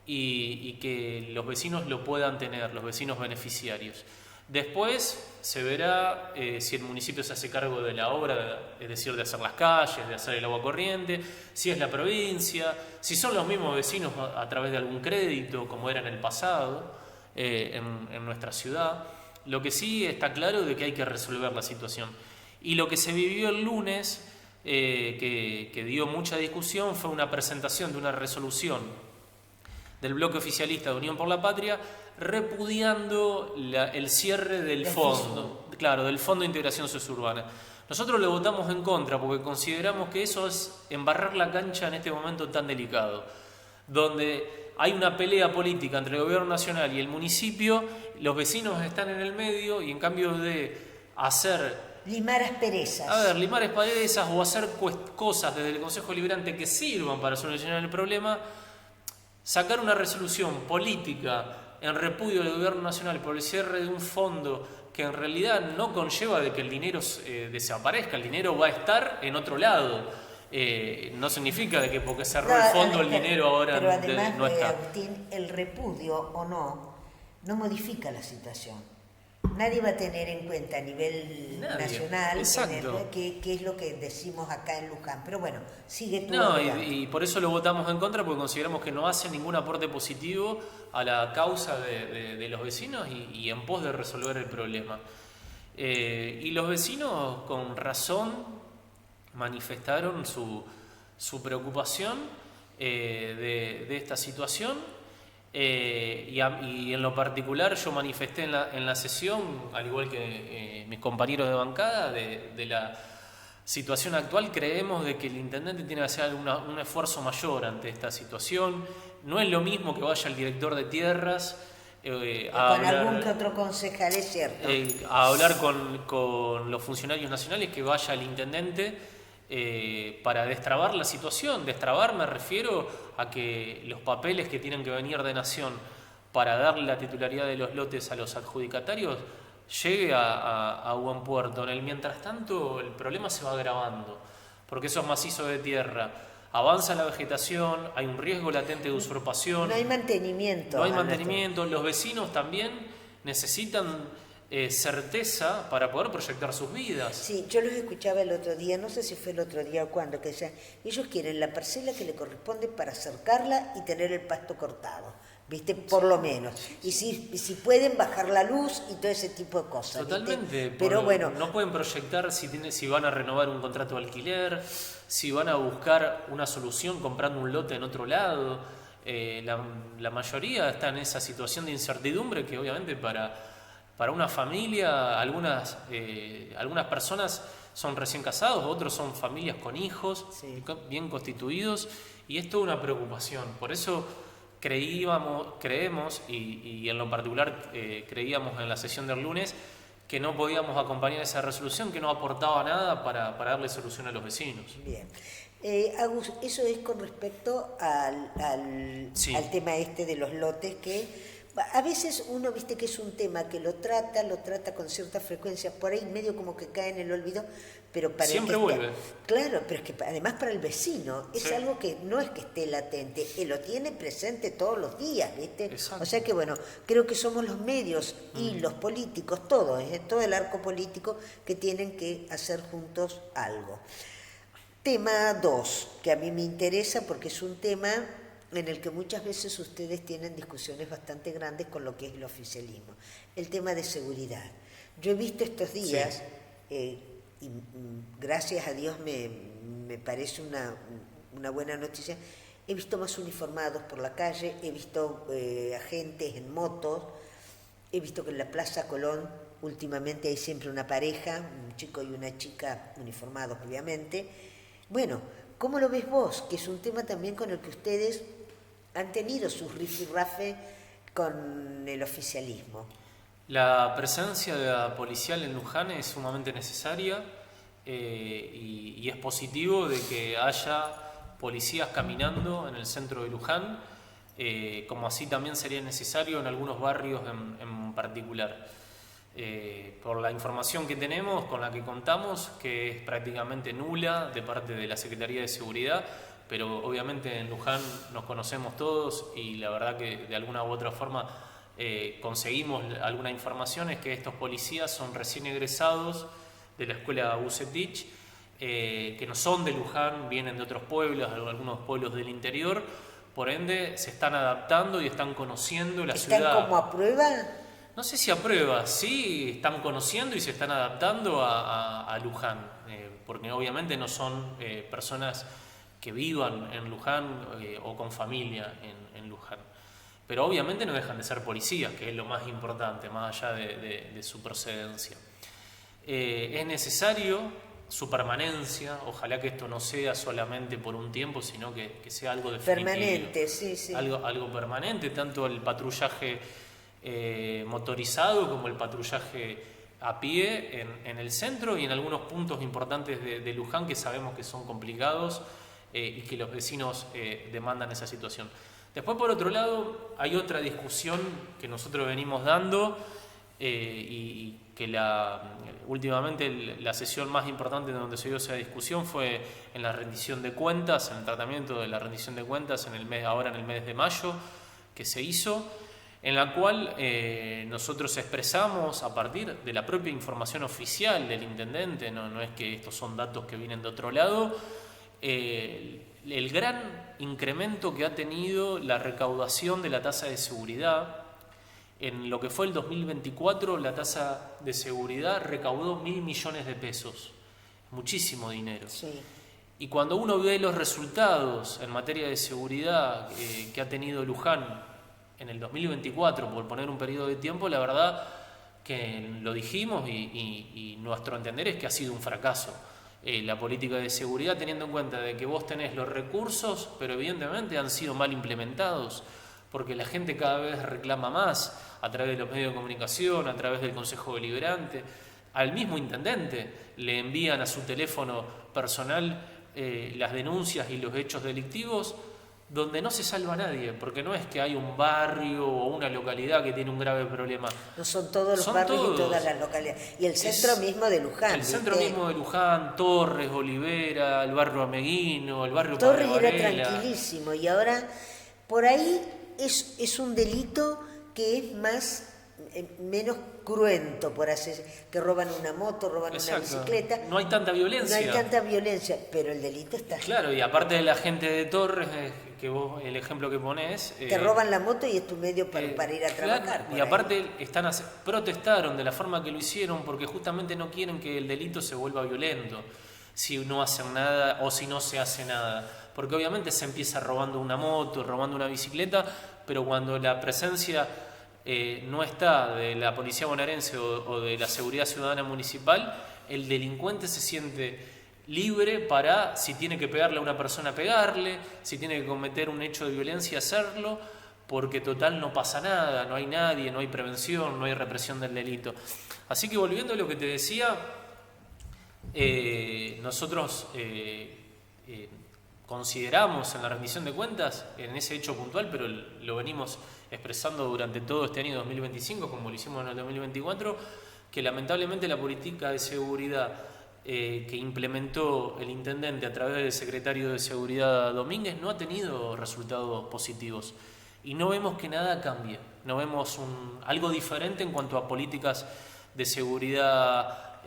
y que los vecinos lo puedan tener, los vecinos beneficiarios. Después se verá si el municipio se hace cargo de la obra, es decir, de hacer las calles, de hacer el agua corriente, si es la provincia, si son los mismos vecinos a través de algún crédito, como era en el pasado en nuestra ciudad. Lo que sí está claro es que hay que resolver la situación. Y lo que se vivió el lunes, que dio mucha discusión, fue una presentación de una resolución del bloque oficialista de Unión por la Patria, repudiando el cierre del fondo, claro, del Fondo de Integración Sociourbana. Nosotros le votamos en contra porque consideramos que eso es embarrar la cancha en este momento tan delicado, donde hay una pelea política entre el Gobierno Nacional y el municipio, los vecinos están en el medio, y en cambio de limar asperezas. Limar asperezas o hacer cosas desde el Consejo Deliberante que sirvan para solucionar el problema, sacar una resolución política en repudio del Gobierno Nacional por el cierre de un fondo que en realidad no conlleva de que el dinero desaparezca, el dinero va a estar en otro lado. No significa de que porque cerró el fondo el dinero ahora pero además, no está. Agustín, el repudio o no modifica la situación. Nadie va a tener en cuenta a nivel nacional qué es lo que decimos acá en Luján. Pero bueno, sigue tú. No, y por eso lo votamos en contra, porque consideramos que no hace ningún aporte positivo a la causa de los vecinos y en pos de resolver el problema. Y los vecinos, con razón, manifestaron su preocupación de esta situación. Y en lo particular yo manifesté en la sesión, al igual que mis compañeros de bancada, de la situación actual. Creemos de que el intendente tiene que hacer un esfuerzo mayor ante esta situación. No es lo mismo que vaya el director de tierras Con algún que otro concejal, es cierto. A hablar con los funcionarios nacionales, que vaya el intendente para destrabar la situación. Destrabar me refiero a que los papeles que tienen que venir de Nación para darle la titularidad de los lotes a los adjudicatarios llegue a buen puerto. En el mientras tanto, el problema se va agravando, porque esos macizos de tierra, avanza la vegetación, hay un riesgo latente de usurpación. No hay mantenimiento. No hay mantenimiento. Los vecinos también necesitan certeza para poder proyectar sus vidas. Sí, yo los escuchaba el otro día, no sé si fue el otro día o cuándo, que decían, ellos quieren la parcela que le corresponde para cercarla y tener el pasto cortado, ¿viste? Por lo menos. Y si pueden bajar la luz y todo ese tipo de cosas. Totalmente. Pero bueno. No pueden proyectar si van a renovar un contrato de alquiler, si van a buscar una solución comprando un lote en otro lado. La mayoría está en esa situación de incertidumbre que obviamente para una familia, algunas personas son recién casados, otros son familias con hijos, sí, bien constituidos, y es toda una preocupación. Por eso creemos, y en lo particular creíamos en la sesión del lunes, que no podíamos acompañar esa resolución, que no aportaba nada para darle solución a los vecinos. Bien. Agus, eso es con respecto al tema de los lotes, que a veces uno, viste que es un tema que lo trata con cierta frecuencia, por ahí medio como que cae en el olvido, pero para siempre vuelve. Claro, pero es que además para el vecino es algo que no es que esté latente, él lo tiene presente todos los días, ¿viste? Exacto. O sea que bueno, creo que somos los medios y los políticos, todo el arco político, que tienen que hacer juntos algo. Tema 2, que a mí me interesa porque es un tema en el que muchas veces ustedes tienen discusiones bastante grandes con lo que es el oficialismo. El tema de seguridad. Yo he visto estos días, y gracias a Dios me parece una buena noticia, he visto más uniformados por la calle, he visto agentes en motos, he visto que en la Plaza Colón últimamente hay siempre una pareja, un chico y una chica uniformados obviamente. Bueno, ¿cómo lo ves vos? Que es un tema también con el que ustedes han tenido sus rifirrafe con el oficialismo. La presencia policial en Luján es sumamente necesaria y es positivo de que haya policías caminando en el centro de Luján, como así también sería necesario en algunos barrios en particular. Por la información que tenemos, con la que contamos, que es prácticamente nula de parte de la Secretaría de Seguridad, pero obviamente en Luján nos conocemos todos y la verdad que de alguna u otra forma conseguimos alguna información, es que estos policías son recién egresados de la escuela Bucetich, que no son de Luján, vienen de otros pueblos, algunos pueblos del interior, por ende se están adaptando y están conociendo la ciudad. ¿Están como a prueba? No sé si a prueba, sí están conociendo y se están adaptando a Luján, porque obviamente no son personas que vivan en Luján o con familia en Luján. Pero obviamente no dejan de ser policías, que es lo más importante, más allá de su procedencia. Es necesario su permanencia, ojalá que esto no sea solamente por un tiempo, sino que sea algo definitivo. Permanente, sí. Algo permanente, tanto el patrullaje motorizado como el patrullaje a pie en el centro y en algunos puntos importantes de Luján que sabemos que son complicados y que los vecinos demandan esa situación. Después, por otro lado, hay otra discusión que nosotros venimos dando y que últimamente la sesión más importante donde se dio esa discusión fue en la rendición de cuentas, en el tratamiento de la rendición de cuentas ahora en el mes de mayo que se hizo, en la cual nosotros expresamos a partir de la propia información oficial del intendente, no es que estos son datos que vienen de otro lado, el gran incremento que ha tenido la recaudación de la tasa de seguridad. En lo que fue el 2024, la tasa de seguridad recaudó 1.000 millones de pesos, muchísimo dinero. Sí. Y cuando uno ve los resultados en materia de seguridad que ha tenido Luján en el 2024, por poner un periodo de tiempo, la verdad que lo dijimos y nuestro entender es que ha sido un fracaso. La política de seguridad, teniendo en cuenta de que vos tenés los recursos, pero evidentemente han sido mal implementados, porque la gente cada vez reclama más a través de los medios de comunicación, a través del Consejo Deliberante. Al mismo intendente le envían a su teléfono personal las denuncias y los hechos delictivos, donde no se salva a nadie, porque no es que hay un barrio o una localidad que tiene un grave problema. No son todos los barrios y todas las localidades. Y el centro mismo de Luján. El centro mismo de Luján, Torres, Olivera, el barrio Ameguino, el barrio Torres Padre era Varela. tranquilísimo y ahora por ahí es un delito que es más menos cruento, por así decirlo, que roban una moto, roban Exacto. una bicicleta. No hay tanta violencia. No hay tanta violencia, pero el delito está... Claro, y aparte de la gente de Torres, que vos, el ejemplo que ponés... Te roban la moto y es tu medio para ir a trabajar. Claro, y aparte protestaron de la forma que lo hicieron porque justamente no quieren que el delito se vuelva violento si no hacen nada o si no se hace nada. Porque obviamente se empieza robando una moto, robando una bicicleta, pero cuando la presencia no está de la policía bonaerense o de la seguridad ciudadana municipal, el delincuente se siente libre para, si tiene que pegarle a una persona, pegarle, si tiene que cometer un hecho de violencia, hacerlo, porque total no pasa nada, no hay nadie, no hay prevención, no hay represión del delito. Así que volviendo a lo que te decía, nosotros consideramos en la rendición de cuentas, en ese hecho puntual, pero lo venimos expresando durante todo este año 2025, como lo hicimos en el 2024, que lamentablemente la política de seguridad que implementó el intendente a través del secretario de Seguridad Domínguez no ha tenido resultados positivos. Y no vemos que nada cambie, no vemos algo diferente en cuanto a políticas de seguridad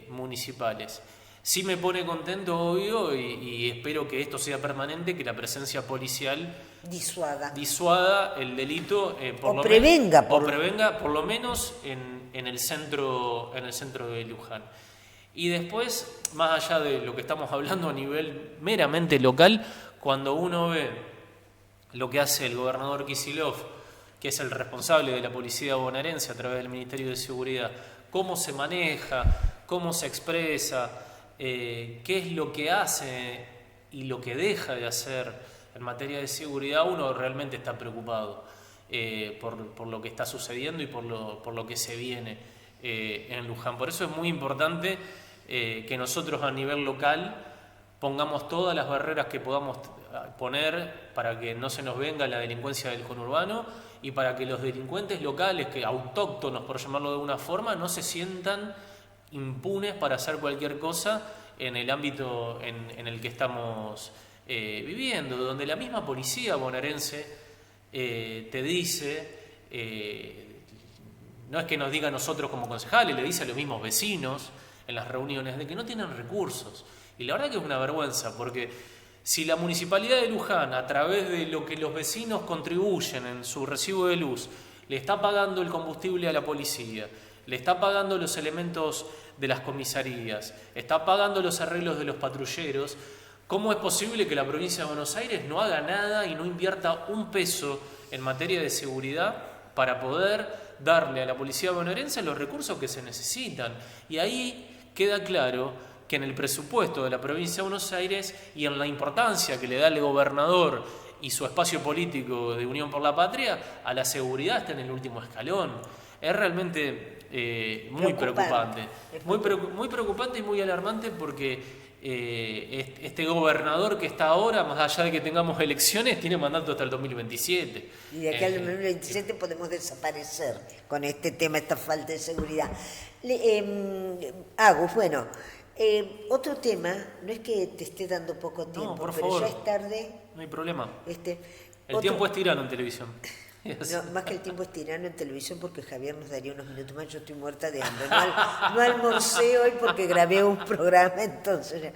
municipales. Sí me pone contento, obvio, y espero que esto sea permanente, que la presencia policial disuada el delito, prevenga por lo menos en el centro de Luján. Y después, más allá de lo que estamos hablando a nivel meramente local, cuando uno ve lo que hace el gobernador Kicillof, que es el responsable de la policía bonaerense a través del Ministerio de Seguridad, cómo se maneja, cómo se expresa, qué es lo que hace y lo que deja de hacer en materia de seguridad, uno realmente está preocupado por lo que está sucediendo y por lo que se viene en Luján. Por eso es muy importante que nosotros a nivel local pongamos todas las barreras que podamos poner para que no se nos venga la delincuencia del conurbano y para que los delincuentes locales, autóctonos por llamarlo de alguna forma, no se sientan impunes para hacer cualquier cosa en el ámbito en el que estamos viviendo, donde la misma policía bonaerense te dice, no es que nos diga a nosotros como concejales, le dice a los mismos vecinos en las reuniones de que no tienen recursos. Y la verdad que es una vergüenza, porque si la Municipalidad de Luján, a través de lo que los vecinos contribuyen en su recibo de luz, le está pagando el combustible a la policía, le está pagando los elementos de las comisarías, está pagando los arreglos de los patrulleros, ¿cómo es posible que la provincia de Buenos Aires no haga nada y no invierta un peso en materia de seguridad para poder darle a la policía bonaerense los recursos que se necesitan? Y ahí queda claro que en el presupuesto de la provincia de Buenos Aires y en la importancia que le da el gobernador y su espacio político de Unión por la Patria, a la seguridad está en el último escalón. Es realmente muy preocupante. Muy preocupante y muy alarmante porque este gobernador que está ahora, más allá de que tengamos elecciones, tiene mandato hasta el 2027. Y de aquí al 2027 podemos desaparecer con este tema, esta falta de seguridad. Agus, bueno, otro tema, no es que te esté dando poco tiempo, por pero favor, ya es tarde. No hay problema. El tiempo es tirano en televisión. No, más que el tiempo es tirano en televisión porque Javier nos daría unos minutos más. Yo estoy muerta de hambre. No almorcé hoy porque grabé un programa, entonces.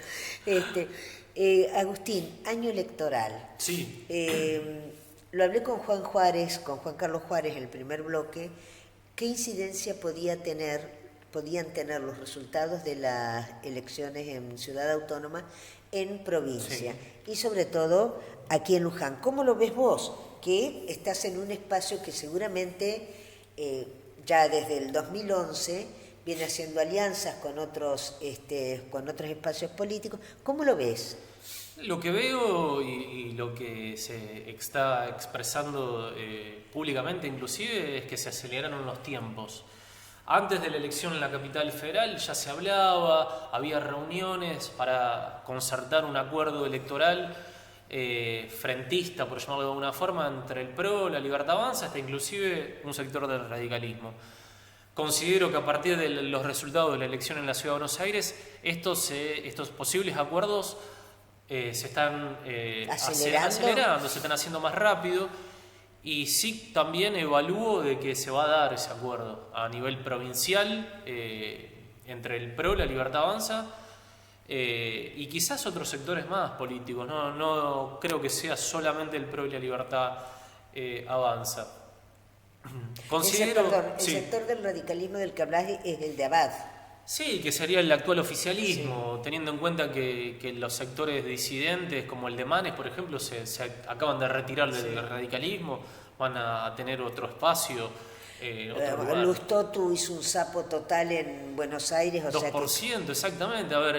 Agustín, año electoral. Sí. Lo hablé con Juan Carlos Juárez en el primer bloque. ¿Qué incidencia podían tener los resultados de las elecciones en Ciudad Autónoma en provincia? Sí. Y sobre todo aquí en Luján. ¿Cómo lo ves vos? Que estás en un espacio que seguramente ya desde el 2011 viene haciendo alianzas con otros espacios políticos. ¿Cómo lo ves? Lo que veo y lo que se está expresando públicamente inclusive es que se aceleraron los tiempos. Antes de la elección en la capital federal ya se hablaba, había reuniones para concertar un acuerdo electoral frentista, por llamarlo de alguna forma, entre el PRO, la Libertad Avanza, hasta inclusive un sector del radicalismo. Considero que a partir de los resultados de la elección en la Ciudad de Buenos Aires, estos posibles acuerdos se están acelerando, se están haciendo más rápido, y sí también evalúo de que se va a dar ese acuerdo a nivel provincial entre el PRO, la Libertad Avanza y quizás otros sectores más políticos. No creo que sea solamente el PRO y la Libertad Avanza. Considero, el sector del radicalismo del que hablas es el de Abad. Sí, que sería el actual oficialismo, teniendo en cuenta que los sectores disidentes, como el de Manes, por ejemplo, se acaban de retirar del radicalismo, van a tener otro espacio, otro lugar. Lustó hizo un sapo total en Buenos Aires, 2%, exactamente. A ver,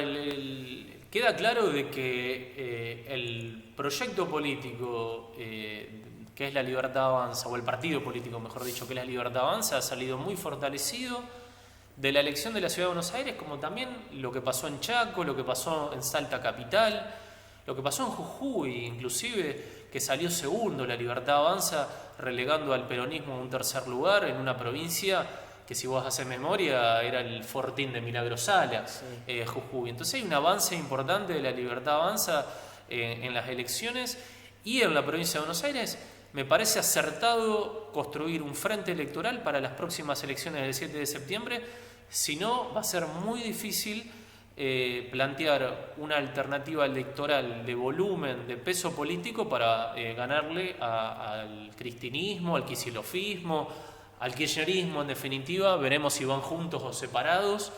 queda claro de que el proyecto político que es la Libertad Avanza, o el partido político, mejor dicho, que es la Libertad Avanza, ha salido muy fortalecido de la elección de la Ciudad de Buenos Aires, como también lo que pasó en Chaco, lo que pasó en Salta Capital, lo que pasó en Jujuy, inclusive, que salió segundo la Libertad Avanza, relegando al peronismo a un tercer lugar en una provincia que, si vos haces memoria, era el Fortín de Milagro Salas, Jujuy. Entonces hay un avance importante de la Libertad Avanza en las elecciones, y en la provincia de Buenos Aires me parece acertado construir un frente electoral para las próximas elecciones del 7 de septiembre, si no va a ser muy difícil plantear una alternativa electoral de volumen, de peso político para ganarle al cristinismo, al kicilofismo, al kirchnerismo. En definitiva, veremos si van juntos o separados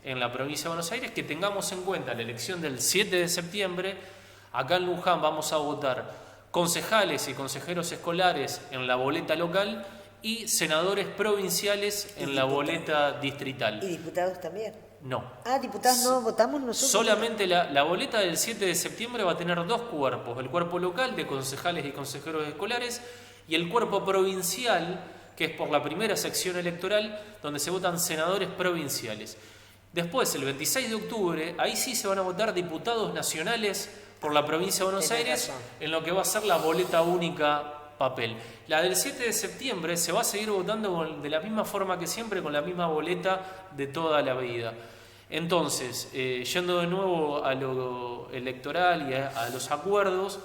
en la provincia de Buenos Aires. Que tengamos en cuenta la elección del 7 de septiembre, acá en Luján vamos a votar concejales y consejeros escolares en la boleta local y senadores provinciales en la boleta distrital. ¿Y diputados también? No. Ah, diputados no votamos nosotros. Solamente la boleta del 7 de septiembre va a tener dos cuerpos: el cuerpo local de concejales y consejeros escolares, y el cuerpo provincial, que es por la primera sección electoral, donde se votan senadores provinciales. Después, el 26 de octubre, ahí sí se van a votar diputados nacionales por la provincia de Buenos Aires, en lo que va a ser la boleta única papel. La del 7 de septiembre se va a seguir votando de la misma forma que siempre, con la misma boleta de toda la vida. Entonces, yendo de nuevo a lo electoral y a los acuerdos,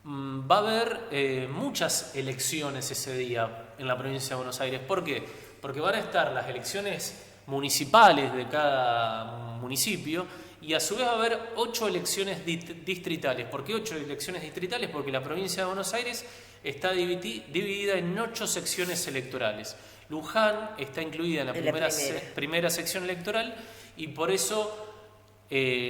va a haber muchas elecciones ese día en la provincia de Buenos Aires. ¿Por qué? Porque van a estar las elecciones municipales de cada municipio, y a su vez va a haber 8 elecciones distritales. ¿Por qué 8 elecciones distritales? Porque la provincia de Buenos Aires está dividida en 8 secciones electorales. Luján está incluida en la primera sección electoral, y por eso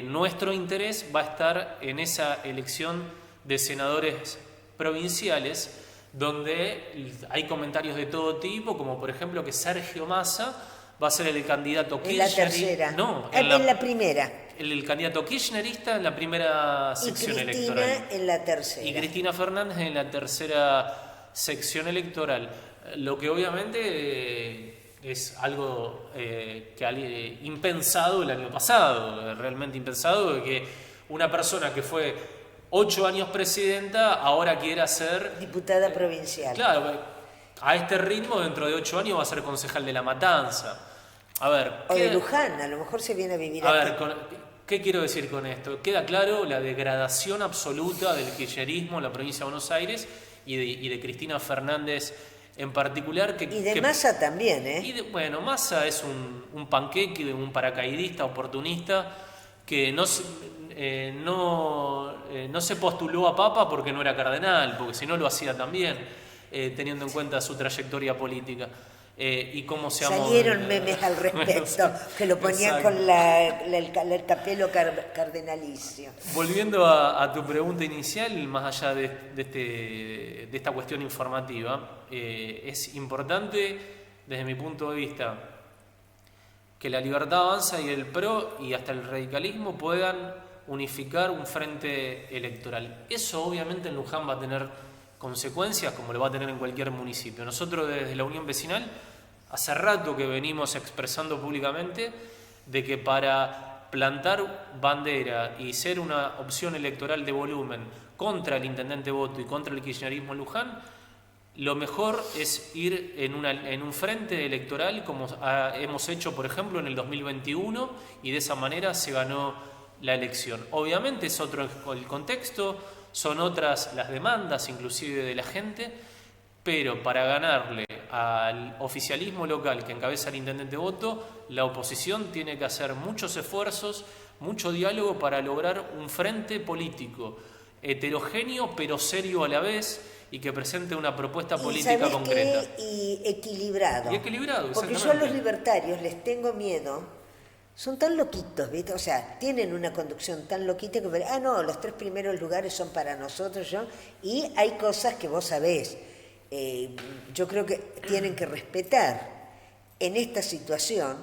nuestro interés va a estar en esa elección de senadores provinciales, donde hay comentarios de todo tipo, como por ejemplo que Sergio Massa va a ser el candidato kirchnerista. En la tercera. No, en la primera. El candidato kirchnerista en la primera sección electoral. Y Cristina en la tercera. Y Cristina Fernández en la tercera sección electoral. Lo que obviamente es algo impensado el año pasado, realmente impensado, de que una persona que fue 8 años presidenta ahora quiera ser diputada provincial. Claro, a este ritmo dentro de 8 años va a ser concejal de La Matanza. A ver, o de Luján, a lo mejor se viene a vivir aquí. A ver, ¿qué quiero decir con esto? Queda claro la degradación absoluta del kirchnerismo en la provincia de Buenos Aires y de Cristina Fernández en particular. Y de Massa también, ¿eh? Bueno, Massa es un panqueque, un paracaidista oportunista que no se postuló a papa porque no era cardenal, porque si no lo hacía también, teniendo en cuenta su trayectoria política. Y cómo se salieron memes al respecto, que lo ponían con el capelo cardenalicio. Volviendo a tu pregunta inicial, más allá de esta cuestión informativa, es importante desde mi punto de vista que la Libertad Avanza y el PRO y hasta el radicalismo puedan unificar un frente electoral. Eso obviamente en Luján va a tener consecuencias como lo va a tener en cualquier municipio. Nosotros desde la Unión Vecinal hace rato que venimos expresando públicamente de que para plantar bandera y ser una opción electoral de volumen contra el intendente Botto y contra el kirchnerismo en Luján, lo mejor es ir en un frente electoral como hemos hecho, por ejemplo, en el 2021, y de esa manera se ganó la elección. Obviamente es otro el contexto, son otras las demandas inclusive de la gente, pero para ganarle al oficialismo local que encabeza el intendente Botto, la oposición tiene que hacer muchos esfuerzos, mucho diálogo para lograr un frente político heterogéneo pero serio a la vez y que presente una propuesta política concreta. Y equilibrado. Y equilibrado, porque yo a los libertarios les tengo miedo. Son tan loquitos, ¿viste? O sea, tienen una conducción tan loquita que, no, los 3 primeros lugares son para nosotros, ¿no? Y hay cosas que vos sabés. Yo creo que tienen que respetar en esta situación,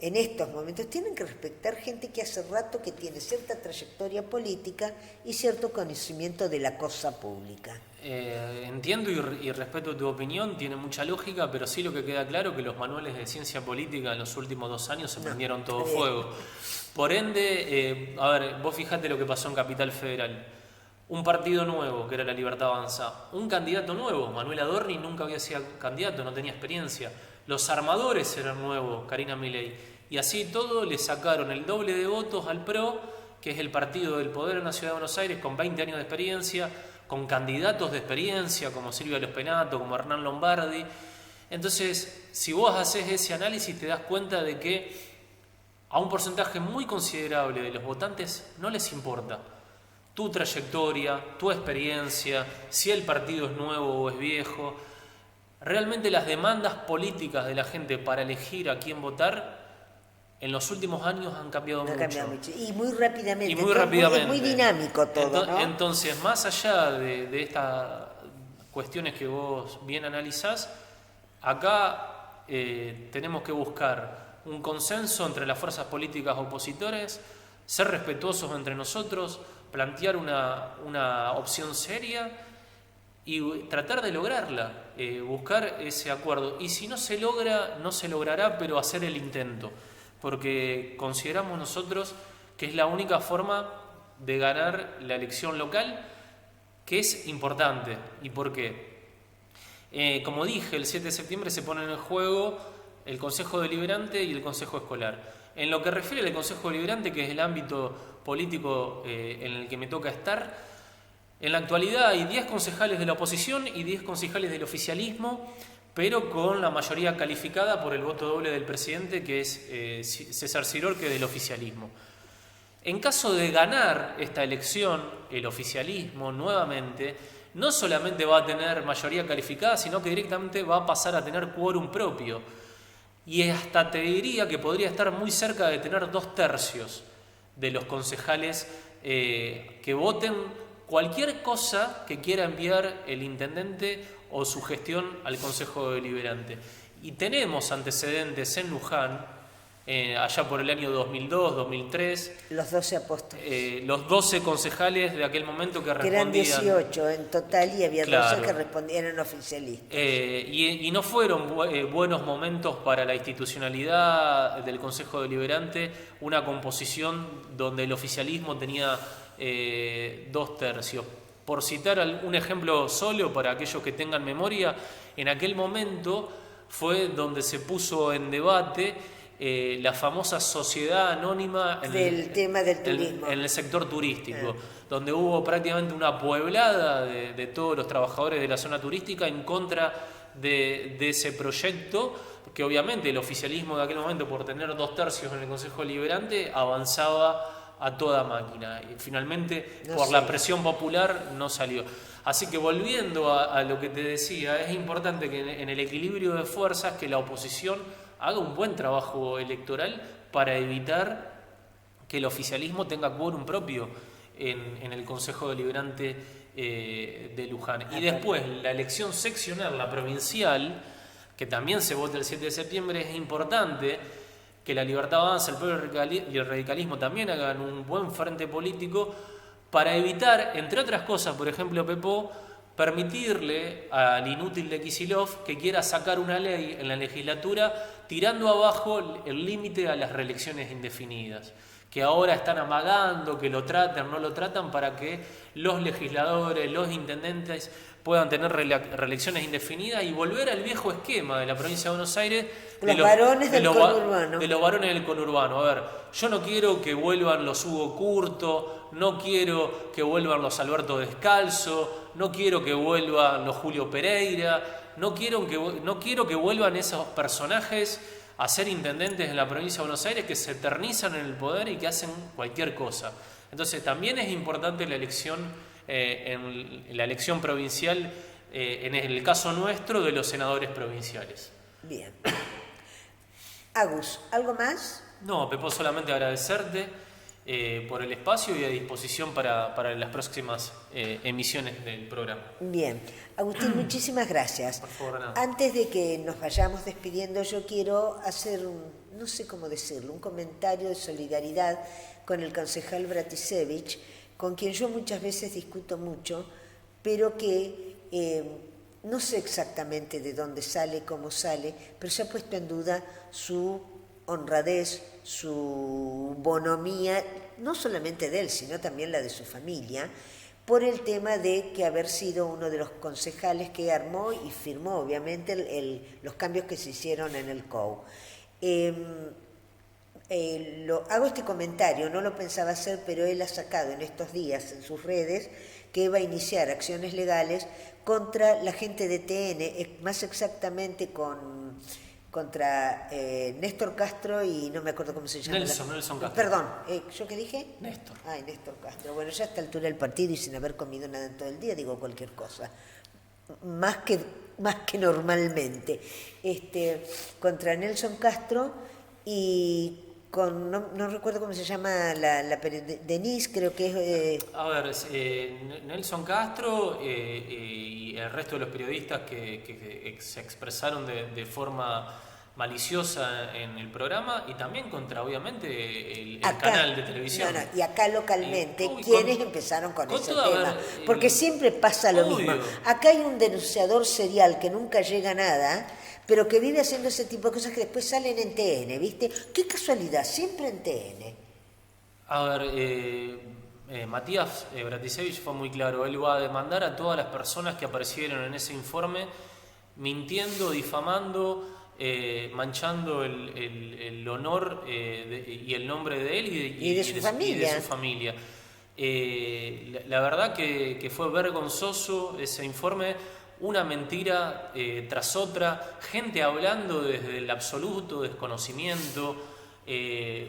en estos momentos, tienen que respetar gente que hace rato que tiene cierta trayectoria política y cierto conocimiento de la cosa pública. Entiendo y respeto tu opinión, tiene mucha lógica, pero sí lo que queda claro es que los manuales de ciencia política en los últimos 2 años se prendieron todo fuego. Por ende, vos fijate lo que pasó en Capital Federal. Un partido nuevo, que era la Libertad Avanza, un candidato nuevo, Manuel Adorni nunca había sido candidato, no tenía experiencia. Los armadores eran nuevos, Karina Milei. Y así todo le sacaron el doble de votos al PRO, que es el partido del poder en la Ciudad de Buenos Aires, con 20 años de experiencia, con candidatos de experiencia como Silvia Lospenato, como Hernán Lombardi. Entonces, si vos haces ese análisis, te das cuenta de que a un porcentaje muy considerable de los votantes no les importa tu trayectoria, tu experiencia, si el partido es nuevo o es viejo. Realmente las demandas políticas de la gente para elegir a quién votar en los últimos años han cambiado mucho. Y muy rápidamente. Es muy dinámico todo, ¿no? Entonces, más allá de estas cuestiones que vos bien analizás, acá tenemos que buscar un consenso entre las fuerzas políticas opositores, ser respetuosos entre nosotros, plantear una opción seria y tratar de lograrla, buscar ese acuerdo. Y si no se logra, no se logrará, pero hacer el intento, porque consideramos nosotros que es la única forma de ganar la elección local, que es importante. ¿Y por qué? Como dije, el 7 de septiembre se ponen en juego el Consejo Deliberante y el Consejo Escolar. En lo que refiere al Consejo Deliberante, que es el ámbito político en el que me toca estar, en la actualidad hay 10 concejales de la oposición y 10 concejales del oficialismo, pero con la mayoría calificada por el voto doble del presidente, que es César Cirol, que es del oficialismo. En caso de ganar esta elección, el oficialismo nuevamente no solamente va a tener mayoría calificada, sino que directamente va a pasar a tener quórum propio. Y hasta te diría que podría estar muy cerca de tener 2/3 de los concejales que voten cualquier cosa que quiera enviar el intendente o su gestión al Consejo Deliberante. Y tenemos antecedentes en Luján, allá por el año 2002, 2003. Los 12 apóstoles. Los 12 concejales de aquel momento que respondían. Que eran 18 en total y había claro. 12 que respondían en oficialistas. Y no fueron buenos momentos para la institucionalidad del Consejo Deliberante, una composición donde el oficialismo tenía 2/3. Por citar un ejemplo solo para aquellos que tengan memoria, en aquel momento fue donde se puso en debate la famosa sociedad anónima tema del turismo. En el sector turístico, donde hubo prácticamente una pueblada de todos los trabajadores de la zona turística en contra de ese proyecto, que obviamente el oficialismo de aquel momento, por tener 2/3 en el Consejo Deliberante, avanzaba a toda máquina y finalmente la presión popular no salió. Así que volviendo a lo que te decía, es importante que en el equilibrio de fuerzas que la oposición haga un buen trabajo electoral para evitar que el oficialismo tenga quórum propio en el Consejo Deliberante de Luján. Y después la elección seccional, la provincial, que también se vota el 7 de septiembre, es importante que la Libertad Avanza, el pueblo y el radicalismo también hagan un buen frente político para evitar, entre otras cosas, por ejemplo, Pepó, permitirle al inútil de Kicillof que quiera sacar una ley en la legislatura tirando abajo el límite a las reelecciones indefinidas, que ahora están amagando, que lo tratan, no lo tratan, para que los legisladores, los intendentes puedan tener reelecciones indefinidas y volver al viejo esquema de la provincia de Buenos Aires de los varones del conurbano. A ver, yo no quiero que vuelvan los Hugo Curto, no quiero que vuelvan los Alberto Descalzo, no quiero que vuelvan los Julio Pereira, no quiero que vuelvan esos personajes a ser intendentes en la provincia de Buenos Aires que se eternizan en el poder y que hacen cualquier cosa. Entonces también es importante la elección, en la elección provincial, en el caso nuestro, de los senadores provinciales. Bien. Agus, ¿algo más? No, Pepo, solamente agradecerte por el espacio y a disposición para las próximas emisiones del programa. Bien. Agustín, muchísimas gracias. Por favor, nada. Antes de que nos vayamos despidiendo, yo quiero hacer no sé cómo decirlo, un comentario de solidaridad con el concejal Bratisevich, con quien yo muchas veces discuto mucho, pero que no sé exactamente de dónde sale, cómo sale, pero se ha puesto en duda su honradez, su bonomía, no solamente de él, sino también la de su familia, por el tema de que haber sido uno de los concejales que armó y firmó, obviamente, los cambios que se hicieron en el COU. Hago este comentario, no lo pensaba hacer, pero él ha sacado en estos días en sus redes que va a iniciar acciones legales contra la gente de TN, más exactamente contra Néstor Castro y no me acuerdo cómo se llama. Nelson Castro. Perdón, ¿yo qué dije? Néstor. Ay, Néstor Castro. Bueno, ya a esta altura del partido y sin haber comido nada en todo el día, digo cualquier cosa. Más que normalmente. Contra Nelson Castro y no recuerdo cómo se llama Denise, creo que es... A ver, Nelson Castro y el resto de los periodistas que se expresaron de forma maliciosa en el programa, y también contra, obviamente, el canal de televisión. No, y acá localmente, ¿quiénes empezaron con ese tema? Porque siempre pasa lo mismo. Acá hay un denunciador serial que nunca llega a nada, pero que vive haciendo ese tipo de cosas que después salen en TN, ¿viste? Qué casualidad, siempre en TN. A ver, Matías Bratisevich fue muy claro, él va a demandar a todas las personas que aparecieron en ese informe mintiendo, difamando, manchando el honor y el nombre de él y de su familia. La verdad que fue vergonzoso ese informe, una mentira tras otra, gente hablando desde el absoluto desconocimiento,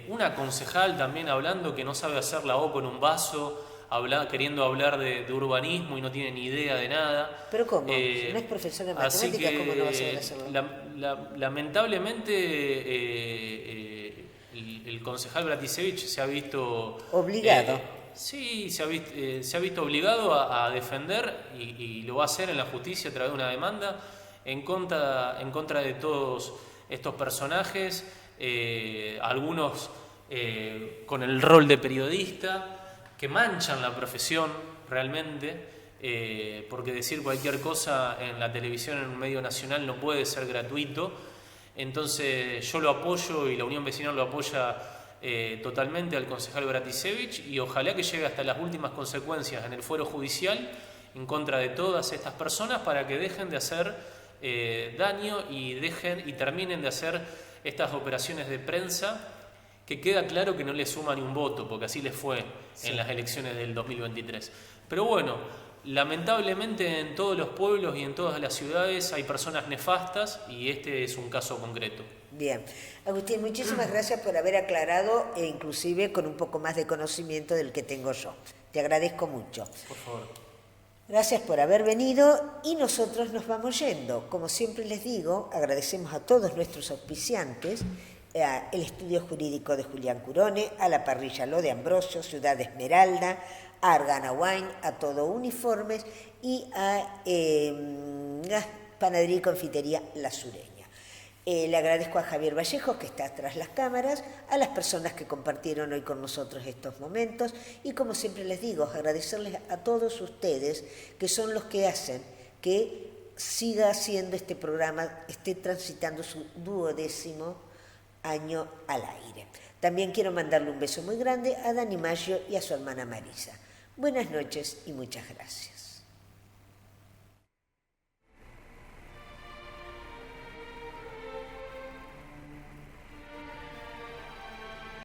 una concejal también hablando que no sabe hacer la O con un vaso, queriendo hablar de urbanismo y no tiene ni idea de nada. ¿Pero cómo? Si no es profesora de matemáticas, ¿cómo no va a saber hacerlo? Lamentablemente el concejal Bratisevich se ha visto... obligado. Sí, se ha visto obligado a defender y lo va a hacer en la justicia a través de una demanda en contra de todos estos personajes, algunos con el rol de periodista, que manchan la profesión realmente, porque decir cualquier cosa en la televisión, en un medio nacional, no puede ser gratuito. Entonces yo lo apoyo y la Unión Vecinal lo apoya totalmente al concejal Bratisevich, y ojalá que llegue hasta las últimas consecuencias en el fuero judicial en contra de todas estas personas para que dejen de hacer daño y terminen de hacer estas operaciones de prensa que queda claro que no le suma ni un voto, porque así les fue en las elecciones del 2023. Pero bueno, lamentablemente en todos los pueblos y en todas las ciudades hay personas nefastas, y este es un caso concreto. Bien. Agustín, muchísimas gracias por haber aclarado, e inclusive con un poco más de conocimiento del que tengo yo. Te agradezco mucho. Por favor. Gracias por haber venido y nosotros nos vamos yendo. Como siempre les digo, agradecemos a todos nuestros auspiciantes, el Estudio Jurídico de Julián Curone, a la Parrilla Lo de Ambrosio, Ciudad Esmeralda, a Argana Wine, a Todo Uniformes y a Panadería y Confitería La Sureña. Le agradezco a Javier Vallejos, que está tras las cámaras, a las personas que compartieron hoy con nosotros estos momentos y, como siempre les digo, agradecerles a todos ustedes que son los que hacen que siga haciendo este programa, esté transitando su 12º año al aire. También quiero mandarle un beso muy grande a Dani Maggio y a su hermana Marisa. Buenas noches y muchas gracias.